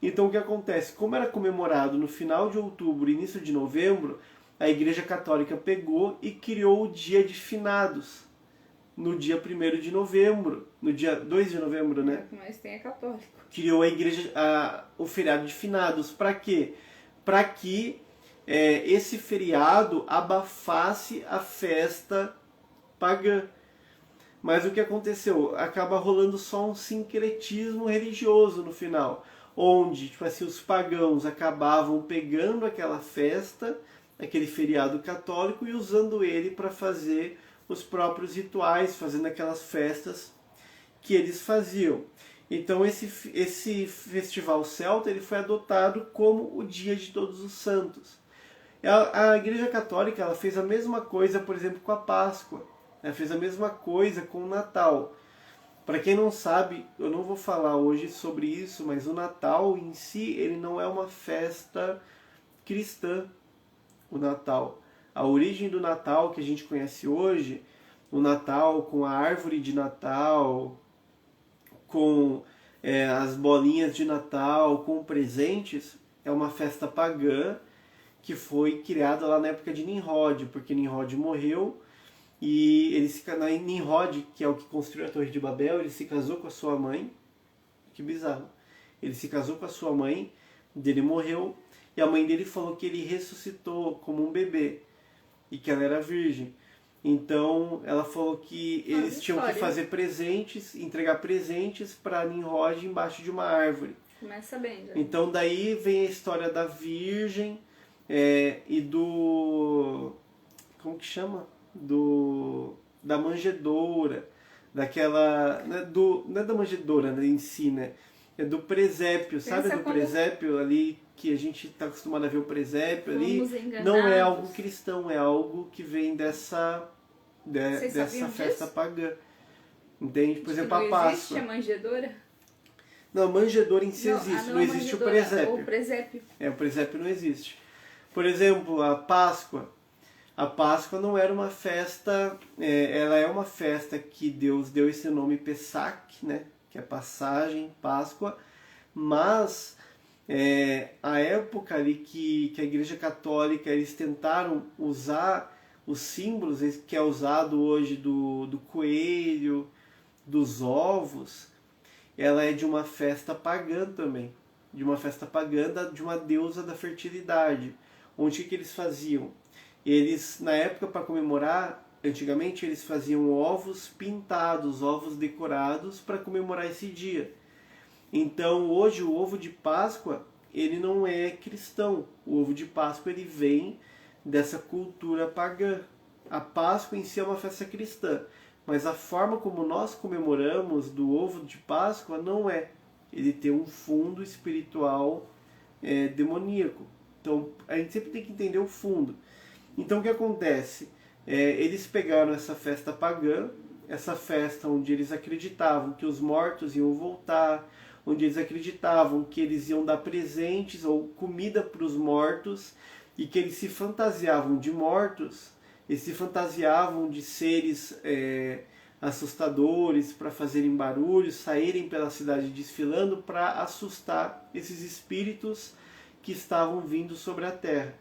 Então o que acontece? Como era comemorado no final de outubro, início de novembro, a Igreja Católica pegou e criou o dia de finados, no dia 1º de novembro, no dia 2 de novembro, né? Mas tem a católico. Criou a igreja, o feriado de finados. Para quê? Para que esse feriado abafasse a festa pagã. Mas o que aconteceu? Acaba rolando só um sincretismo religioso no final, onde tipo assim, os pagãos acabavam pegando aquela festa, aquele feriado católico, e usando ele para fazer os próprios rituais, fazendo aquelas festas que eles faziam. Então esse festival celta ele foi adotado como o Dia de Todos os Santos. A Igreja Católica ela fez a mesma coisa, por exemplo, com a Páscoa. Ela fez a mesma coisa com o Natal. Para quem não sabe, eu não vou falar hoje sobre isso, mas o Natal em si ele não é uma festa cristã. o Natal. A origem do Natal que a gente conhece hoje, o Natal com a árvore de Natal, com as bolinhas de Natal, com presentes, é uma festa pagã que foi criada lá na época de Nimrod, porque Nimrod morreu e Nimrod, que é o que construiu a Torre de Babel, ele se casou com a sua mãe. Que bizarro. Ele se casou com a sua mãe, dele morreu, e a mãe dele falou que ele ressuscitou como um bebê e que ela era virgem. Então ela falou que eles tinham que fazer presentes, entregar presentes para Nimrod embaixo de uma árvore. Começa bem, já. Então daí vem a história da virgem e do... como que chama? Da manjedoura, daquela... não é da manjedoura, né, em si, né? É do presépio, sabe? Do presépio ali, que a gente está acostumado a ver o presépio ali. Não é algo cristão, é algo que vem dessa festa pagã. Entende? Por exemplo, a Páscoa. Não existe a manjedoura? Não, a manjedoura em si existe, não existe o presépio. O presépio. O presépio não existe. Por exemplo, a Páscoa. A Páscoa não era uma festa, ela é uma festa que Deus deu esse nome Pesach, né? Que é passagem, Páscoa, mas a época ali que a Igreja Católica eles tentaram usar os símbolos que é usado hoje do coelho, dos ovos, ela é de uma festa pagã também, de uma festa pagã de uma deusa da fertilidade. Onde que eles faziam? Eles, na época, para comemorar, antigamente eles faziam ovos pintados, ovos decorados para comemorar esse dia. Então hoje o ovo de Páscoa, ele não é cristão. O ovo de Páscoa ele vem dessa cultura pagã. A Páscoa em si é uma festa cristã, mas a forma como nós comemoramos do ovo de Páscoa não é. Ele tem um fundo espiritual demoníaco. Então a gente sempre tem que entender o fundo. Então o que acontece? Eles pegaram essa festa pagã, essa festa onde eles acreditavam que os mortos iam voltar, onde eles acreditavam que eles iam dar presentes ou comida para os mortos e que eles se fantasiavam de mortos, eles se fantasiavam de seres assustadores para fazerem barulho, saírem pela cidade desfilando para assustar esses espíritos que estavam vindo sobre a terra.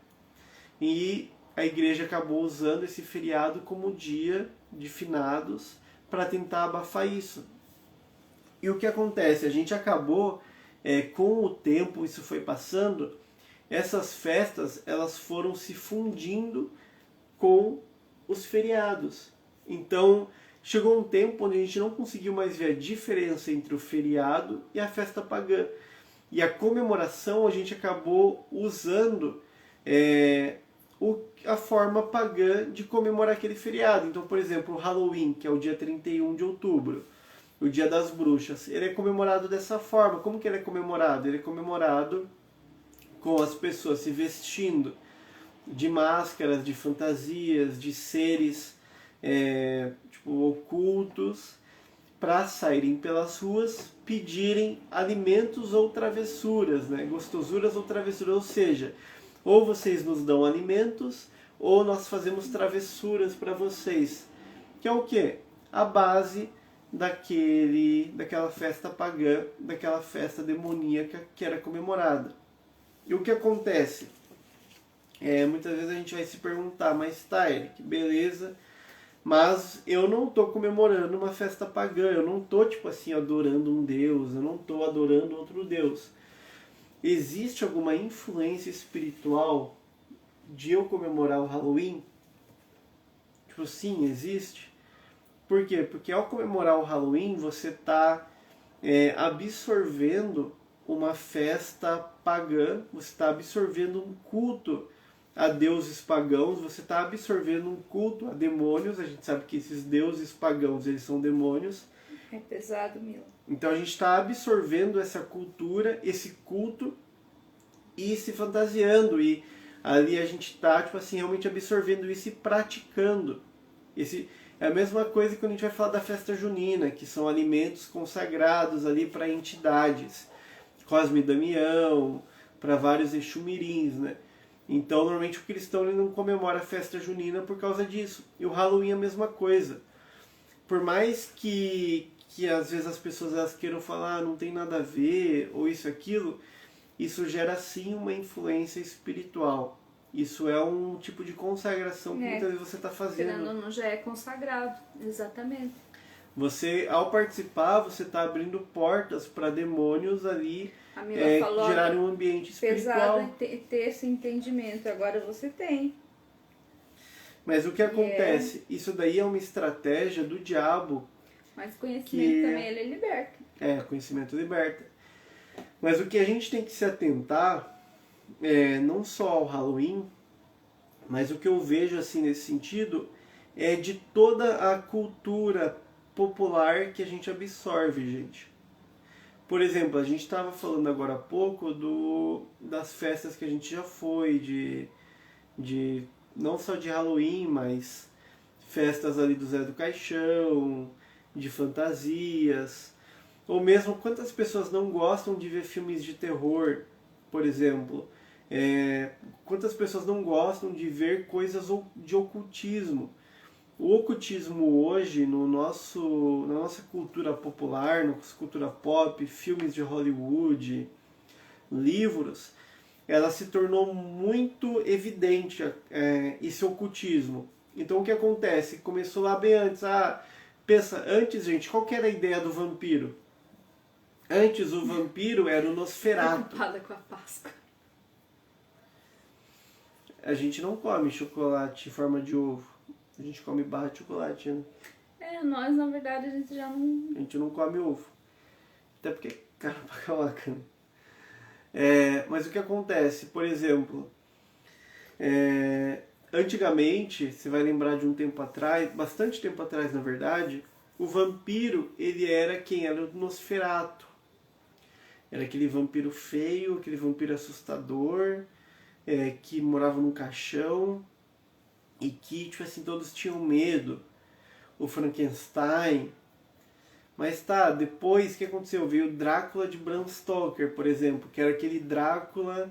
E a igreja acabou usando esse feriado como dia de finados para tentar abafar isso. E o que acontece? A gente acabou, com o tempo, isso foi passando, essas festas elas foram se fundindo com os feriados. Então, chegou um tempo onde a gente não conseguiu mais ver a diferença entre o feriado e a festa pagã. E a comemoração a gente acabou usando a forma pagã de comemorar aquele feriado. Então, por exemplo, o Halloween, que é o dia 31 de outubro, o Dia das Bruxas, ele é comemorado dessa forma. Como que ele é comemorado? Ele é comemorado com as pessoas se vestindo de máscaras, de fantasias, de seres ocultos, para saírem pelas ruas, pedirem alimentos ou travessuras, né? Gostosuras ou travessuras, ou seja, ou vocês nos dão alimentos, ou nós fazemos travessuras para vocês. Que é o quê? A base daquela festa pagã, daquela festa demoníaca que era comemorada. E o que acontece? Muitas vezes a gente vai se perguntar, mas tá, Eric, beleza, mas eu não estou comemorando uma festa pagã, eu não estou adorando um Deus, eu não estou adorando outro Deus. Existe alguma influência espiritual de eu comemorar o Halloween? Sim, existe. Por quê? Porque ao comemorar o Halloween, você está absorvendo uma festa pagã, você está absorvendo um culto a deuses pagãos, você está absorvendo um culto a demônios. A gente sabe que esses deuses pagãos, eles são demônios. É pesado, meu. Então a gente está absorvendo essa cultura, esse culto, e se fantasiando. E ali a gente está realmente absorvendo isso e praticando. É a mesma coisa que quando a gente vai falar da festa junina, que são alimentos consagrados ali para entidades. Cosme e Damião, para vários exumirins, né? Então, normalmente o cristão ele não comemora a festa junina por causa disso. E o Halloween é a mesma coisa. Por mais que às vezes as pessoas elas queiram falar, não tem nada a ver, ou aquilo, isso gera sim uma influência espiritual. Isso é um tipo de consagração que muitas vezes você está fazendo. Querendo ou não, já é consagrado, exatamente. Você, ao participar, você está abrindo portas para demônios ali Falou, gerarem um ambiente espiritual. pesado ter esse entendimento, agora você tem. Mas o que acontece? Isso daí é uma estratégia do diabo. Mas conhecimento também ele liberta. Conhecimento liberta. Mas o que a gente tem que se atentar, não só ao Halloween, mas o que eu vejo assim nesse sentido, é de toda a cultura popular que a gente absorve, gente. Por exemplo, a gente estava falando agora há pouco das festas que a gente já foi, de não só de Halloween, mas festas ali do Zé do Caixão, de fantasias, ou mesmo quantas pessoas não gostam de ver filmes de terror, por exemplo. Quantas pessoas não gostam de ver coisas de ocultismo. O ocultismo hoje, na nossa cultura popular, na nossa cultura pop, filmes de Hollywood, livros, ela se tornou muito evidente, esse ocultismo. Então o que acontece? Começou lá bem antes. Pensa, antes, gente, qual que era a ideia do vampiro? Antes o vampiro era o Nosferatu. Preocupada com a Páscoa. A gente não come chocolate em forma de ovo. A gente come barra de chocolate, né? Nós, na verdade, a gente já não... A gente não come ovo. Até porque é caro pra calaca, né? Mas o que acontece? Por exemplo, antigamente, você vai lembrar de um tempo atrás, bastante tempo atrás, na verdade, o vampiro, ele era quem? Era o Nosferatu. Era aquele vampiro feio, aquele vampiro assustador, que morava num caixão e que, tipo assim, todos tinham medo. O Frankenstein. Mas depois o que aconteceu? Veio o Drácula de Bram Stoker, por exemplo, que era aquele Drácula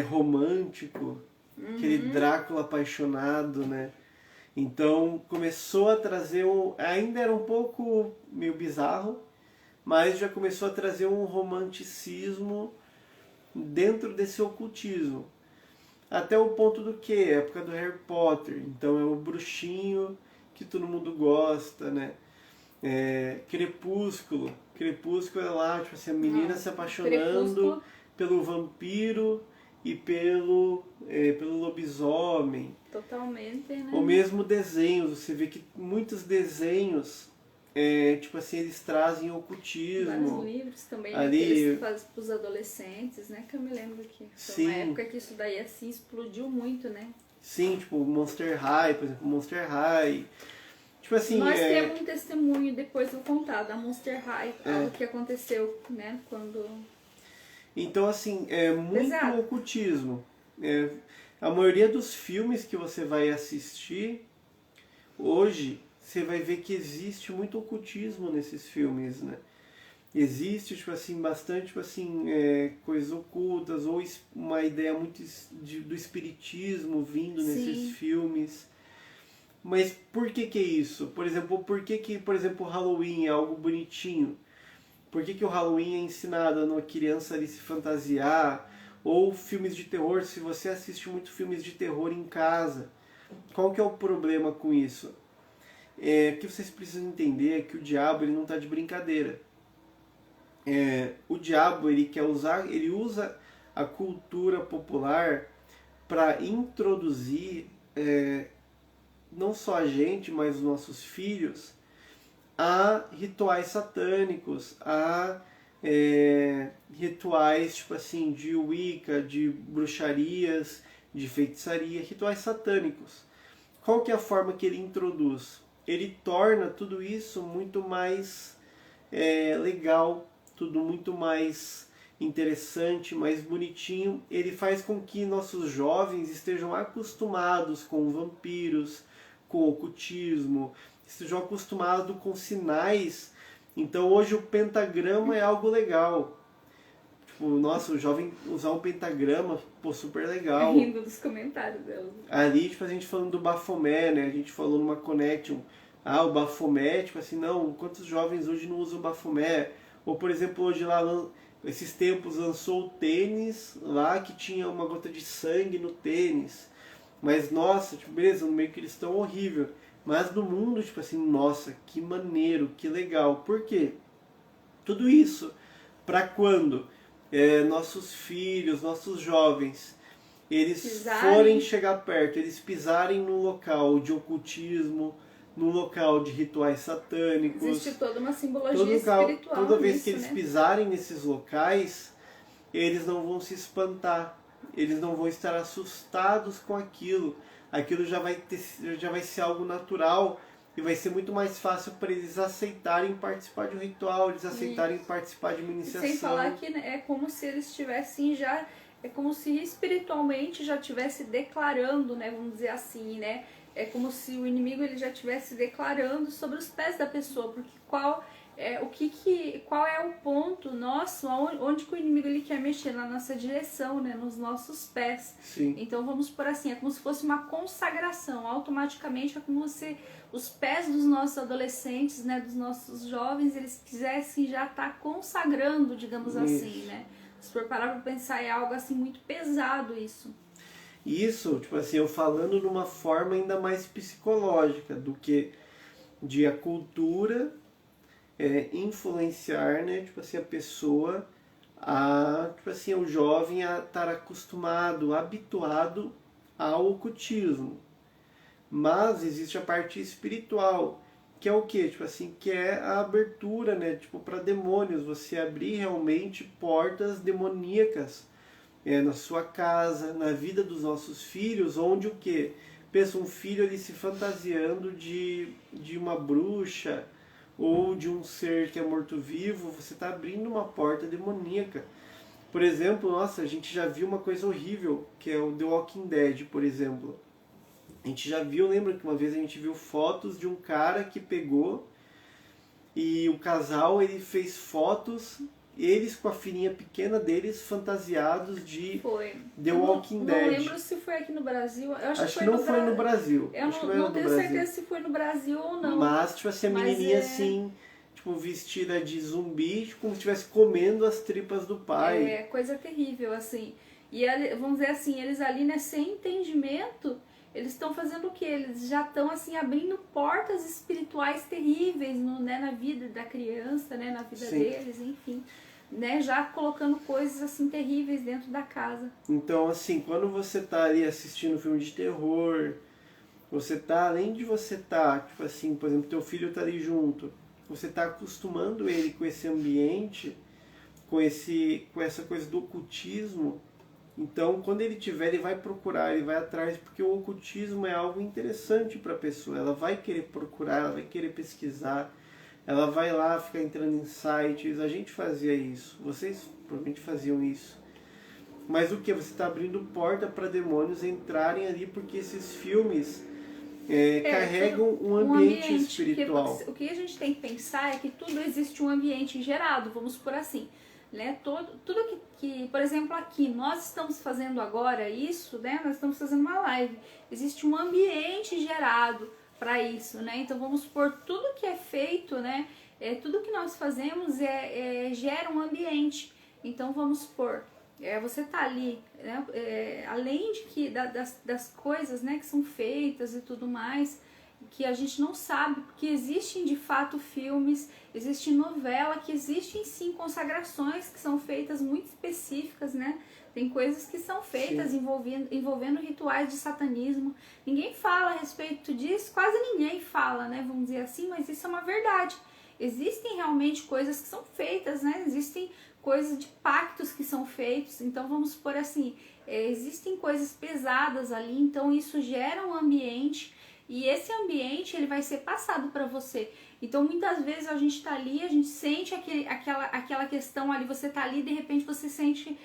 romântico, aquele Drácula apaixonado, né? Então começou a trazer ainda era um pouco meio bizarro, mas já começou a trazer um romanticismo dentro desse ocultismo. Até o ponto do que? Época do Harry Potter. Então é o bruxinho que todo mundo gosta, né? Crepúsculo. Crepúsculo é lá, tipo assim, a menina se apaixonando pelo vampiro e pelo lobisomem. Totalmente, né? Ou mesmo desenhos. Você vê que muitos desenhos, tipo assim, eles trazem ocultismo. Vários livros também, ali, que eles fazem para os adolescentes, né? Que eu me lembro que foi uma época que isso daí assim explodiu muito, né? Sim, tipo Monster High, por exemplo, Monster High. Tipo assim, nós temos um testemunho, depois eu vou contar, da Monster High, algo que aconteceu, né? Quando... Então, assim, é muito ocultismo. A maioria dos filmes que você vai assistir hoje, você vai ver que existe muito ocultismo nesses filmes, né? Existe, tipo assim, bastante, tipo assim, coisas ocultas, ou uma ideia muito do espiritismo vindo nesses filmes. Mas por que é isso? Por exemplo, por que o Halloween é algo bonitinho? Por que o Halloween é ensinado a uma criança ali se fantasiar? Ou filmes de terror, se você assiste muito filmes de terror em casa, qual que é o problema com isso? O que vocês precisam entender é que o diabo ele não está de brincadeira. O diabo ele usa a cultura popular para introduzir não só a gente, mas os nossos filhos a rituais satânicos, a rituais tipo assim de Wicca, de bruxarias, de feitiçaria, rituais satânicos. Qual que é a forma que ele introduz? Ele torna tudo isso muito mais legal, tudo muito mais interessante, mais bonitinho. Ele faz com que nossos jovens estejam acostumados com vampiros, com ocultismo, estejam acostumados com sinais. Então hoje o pentagrama é algo legal. tipo, nossa, o jovem usar um pentagrama, pô, super legal. Rindo dos comentários dela. Ali, tipo, a gente falando do Baphomet, né? A gente falou numa Connection, o Baphomet, tipo assim, não, quantos jovens hoje não usam o Baphomet? Ou, por exemplo, hoje lá, esses tempos lançou o tênis lá que tinha uma gota de sangue no tênis. Mas, nossa, tipo, beleza, no meio cristão horrível. Mas no mundo, tipo assim, nossa, que maneiro, que legal. Por quê? Tudo isso, para quando nossos filhos, nossos jovens, eles forem chegar perto, eles pisarem num local de ocultismo, num local de rituais satânicos. Existe toda uma simbologia espiritual. Toda vez nisso, que eles né? pisarem nesses locais, eles não vão se espantar, eles não vão estar assustados com aquilo. Aquilo já vai ser algo natural e vai ser muito mais fácil para eles aceitarem participar de um ritual, eles aceitarem participar de uma iniciação. Sem falar que é como se eles estivessem já, é como se espiritualmente já estivesse declarando, né, vamos dizer assim, né? É como se o inimigo ele já estivesse declarando sobre os pés da pessoa, porque qual é o ponto nosso, onde que o inimigo ele quer mexer na nossa direção, né, nos nossos pés. Sim. Então vamos por assim, é como se fosse uma consagração, automaticamente é como se os pés dos nossos adolescentes, né, dos nossos jovens, eles quisessem já estar consagrando, digamos assim, né. Se for parar para pensar, é algo assim muito pesado isso. Isso, tipo assim, eu falando numa forma ainda mais psicológica do que de a cultura influenciar, né, tipo assim, a pessoa tipo assim, o jovem a estar acostumado, habituado ao ocultismo. Mas existe a parte espiritual, que é o quê? Tipo assim, que é a abertura, né, tipo, para demônios, você abrir realmente portas demoníacas na sua casa, na vida dos nossos filhos, onde o quê? Pensa um filho ali se fantasiando de uma bruxa ou de um ser que é morto-vivo, você está abrindo uma porta demoníaca. Por exemplo, nossa, a gente já viu uma coisa horrível, que é o The Walking Dead, por exemplo. A gente já viu, lembra que uma vez a gente viu fotos de um cara que pegou e o casal, ele fez fotos, eles com a filhinha pequena deles, fantasiados de The Walking Dead. Não lembro se foi aqui no Brasil. Eu acho que não foi no Brasil. Eu não tenho certeza se foi no Brasil ou não. Mas, tipo assim, a menininha assim, tipo, vestida de zumbi, tipo, como se estivesse comendo as tripas do pai. É coisa terrível, assim. E vamos dizer assim, eles ali, né, sem entendimento, eles estão fazendo o quê? Eles já estão, assim, abrindo portas espirituais terríveis na vida da criança, né, na vida deles, enfim. Né, já colocando coisas, assim, terríveis dentro da casa. Então, assim, quando você tá ali assistindo um filme de terror, você tá, além de você tá, tipo assim, por exemplo, teu filho tá ali junto, você tá acostumando ele com esse ambiente, com essa coisa do ocultismo. Então, quando ele tiver, ele vai procurar, ele vai atrás, porque o ocultismo é algo interessante para a pessoa. Ela vai querer procurar, ela vai querer pesquisar, ela vai lá ficar entrando em sites. A gente fazia isso, vocês provavelmente faziam isso. Mas o que? Você está abrindo porta para demônios entrarem ali, porque esses filmes carregam um ambiente espiritual. O que a gente tem que pensar é que tudo existe um ambiente gerado, vamos por assim. Né? Tudo que, por exemplo, aqui, nós estamos fazendo agora isso, né? Nós estamos fazendo uma live. Existe um ambiente gerado para isso, né? Então, vamos supor, tudo que é feito, né? Tudo que nós fazemos gera um ambiente. Então, vamos supor, você tá ali, né? Além das coisas, né, que são feitas e tudo mais, que a gente não sabe, porque existem de fato filmes, existe novela, que existem sim consagrações que são feitas muito específicas, né? Tem coisas que são feitas envolvendo rituais de satanismo. Ninguém fala a respeito disso, quase ninguém fala, né? Vamos dizer assim, mas isso é uma verdade. Existem realmente coisas que são feitas, né? Existem coisas de pactos que são feitos. Então, vamos supor assim, existem coisas pesadas ali, então isso gera um ambiente. E esse ambiente, ele vai ser passado para você. Então, muitas vezes a gente tá ali, a gente sente aquela questão ali, você tá ali, de repente você sente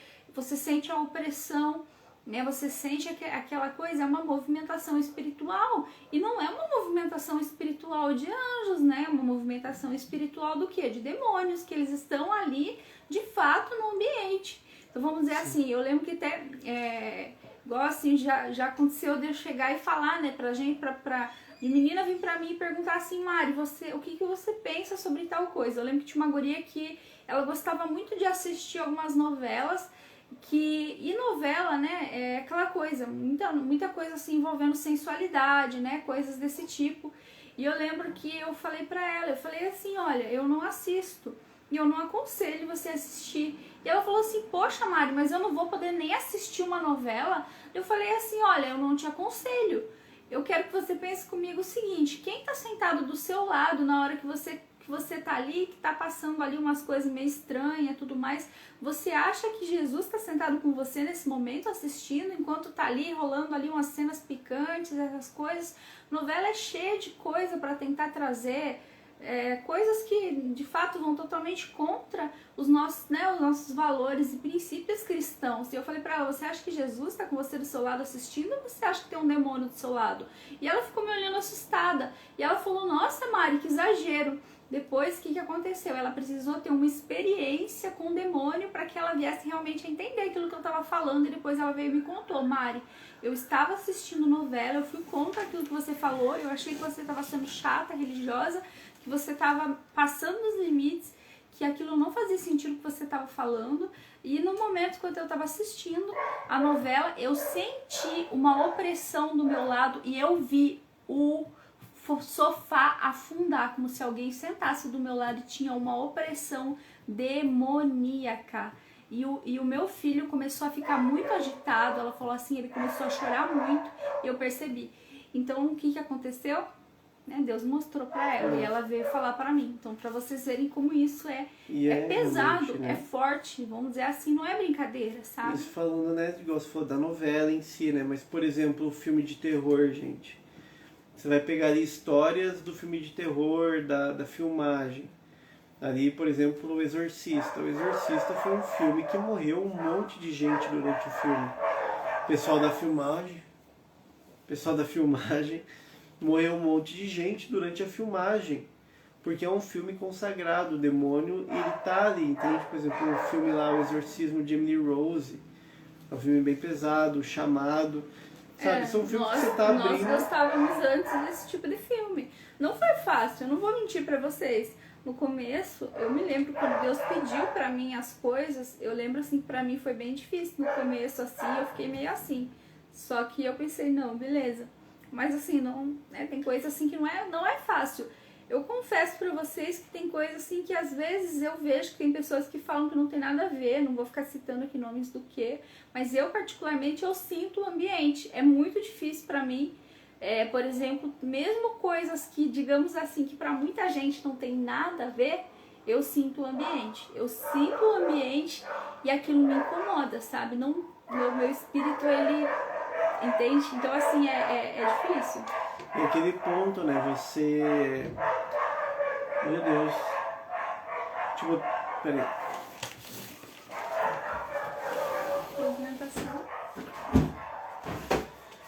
a opressão, né? Você sente aquela coisa, é uma movimentação espiritual. E não é uma movimentação espiritual de anjos, né? É uma movimentação espiritual do quê? De demônios, que eles estão ali, de fato, no ambiente. Então vamos dizer assim, eu lembro que até, igual assim, já aconteceu de eu chegar e falar, né, pra gente, de menina vir pra mim e perguntar assim, Mari, o que você pensa sobre tal coisa? Eu lembro que tinha uma guria que ela gostava muito de assistir algumas novelas, e novela, né, é aquela coisa, muita coisa assim envolvendo sensualidade, né, coisas desse tipo. E eu lembro que eu falei pra ela, eu falei assim, olha, eu não assisto e eu não aconselho você a assistir. E ela falou assim, poxa Mari, mas eu não vou poder nem assistir uma novela? Eu falei assim, olha, eu não te aconselho. Eu quero que você pense comigo o seguinte, quem tá sentado do seu lado na hora que você tá ali, que tá passando ali umas coisas meio estranhas e tudo mais, você acha que Jesus tá sentado com você nesse momento assistindo, enquanto tá ali rolando ali umas cenas picantes, essas coisas? Novela é cheia de coisa para tentar trazer coisas que de fato vão totalmente contra os nossos valores e princípios cristãos. E eu falei pra ela, você acha que Jesus está com você do seu lado assistindo, ou você acha que tem um demônio do seu lado? E ela ficou me olhando assustada. E ela falou, nossa Mari, que exagero. Depois, o que aconteceu? Ela precisou ter uma experiência com o demônio para que ela viesse realmente a entender aquilo que eu estava falando. E depois ela veio e me contou, Mari, eu estava assistindo novela, eu fui contra aquilo que você falou, eu achei que você estava sendo chata, religiosa, que você estava passando dos limites, que aquilo não fazia sentido o que você estava falando. E no momento que eu estava assistindo a novela, eu senti uma opressão do meu lado e eu vi o sofá afundar, como se alguém sentasse do meu lado e tinha uma opressão demoníaca. E o meu filho começou a ficar muito agitado, ela falou assim, ele começou a chorar muito, e eu percebi. Então, o que aconteceu? Deus mostrou pra ela, e ela veio falar pra mim. Então, pra vocês verem como isso é pesado, né? É forte, vamos dizer assim, não é brincadeira, sabe? Isso falando, né, igual você falou da novela em si, né? Mas, por exemplo, o filme de terror, gente. Você vai pegar ali histórias do filme de terror, da filmagem. Ali, por exemplo, O Exorcista. O Exorcista foi um filme que morreu um monte de gente durante o filme. O pessoal da filmagem morreu um monte de gente durante a filmagem. Porque é um filme consagrado, o demônio, ele tá ali, entende? Por exemplo, o filme lá, O Exorcismo de Emily Rose. É um filme bem pesado, O Chamado. Sabe, são filmes que você tá abrindo. Nós gostávamos antes desse tipo de filme. Não foi fácil, eu não vou mentir pra vocês. No começo, eu me lembro quando Deus pediu pra mim as coisas, eu lembro assim que pra mim foi bem difícil. No começo, assim, eu fiquei meio assim. Só que eu pensei, não, beleza. Mas assim, não, né, tem coisa assim que não é fácil. Eu confesso pra vocês que tem coisa assim que às vezes eu vejo que tem pessoas que falam que não tem nada a ver, não vou ficar citando aqui nomes do que, mas eu particularmente eu sinto o ambiente. É muito difícil pra mim, por exemplo, mesmo coisas que, digamos assim, que pra muita gente não tem nada a ver, eu sinto o ambiente. Eu sinto o ambiente e aquilo me incomoda, sabe? Não, meu espírito, ele... Entende? Então assim, é difícil. E aquele ponto, né, você... Meu Deus. Tipo, peraí. Movimentação.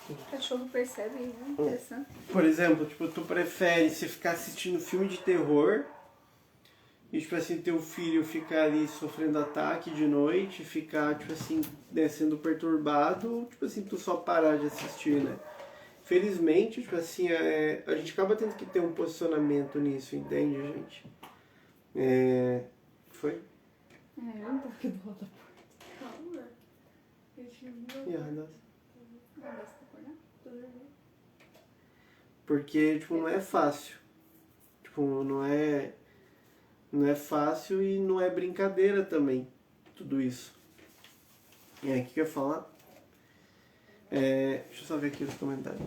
O cachorro percebe, né? Interessante. Por exemplo, tipo, tu prefere você ficar assistindo filme de terror e, tipo assim, teu filho ficar ali sofrendo ataque de noite, ficar, tipo assim, sendo perturbado, ou, tipo assim, tu só parar de assistir, né? Felizmente, tipo assim, a gente acaba tendo que ter um posicionamento nisso, entende, gente? Foi? Eu não tô aqui do lado da porta. Calma. E a Renata? Porque, tipo, não é fácil. Tipo, não é fácil e não é brincadeira também, tudo isso. O que eu ia falar? Deixa eu só ver aqui os comentários.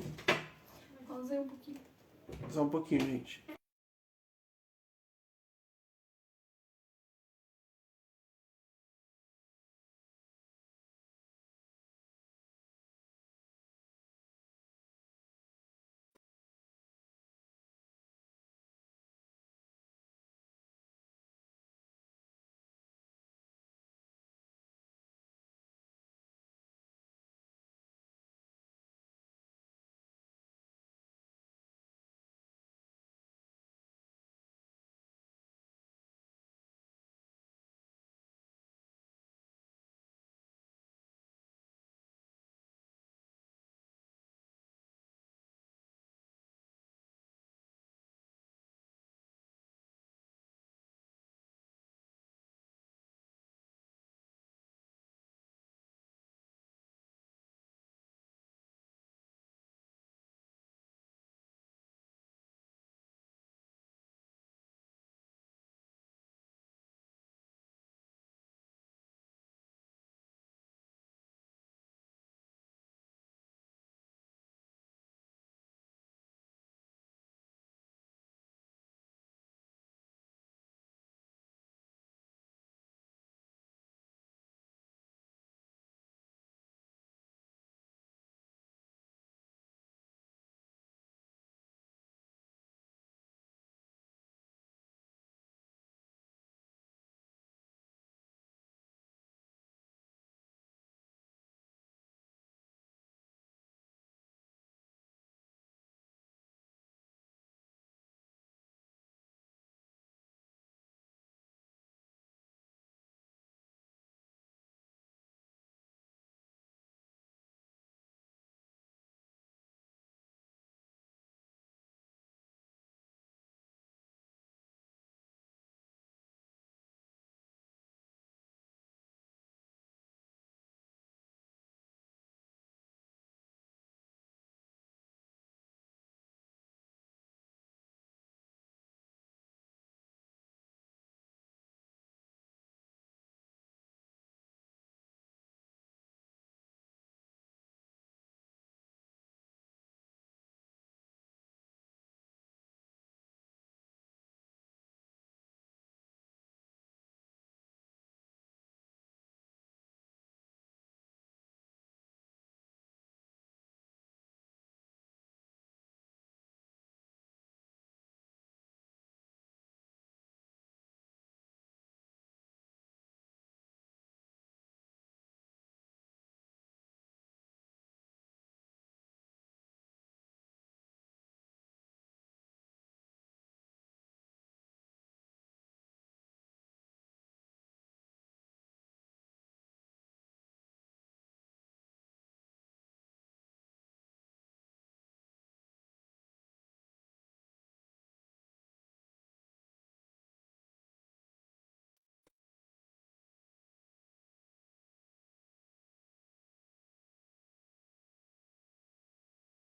Pausei um pouquinho. Só um pouquinho, gente.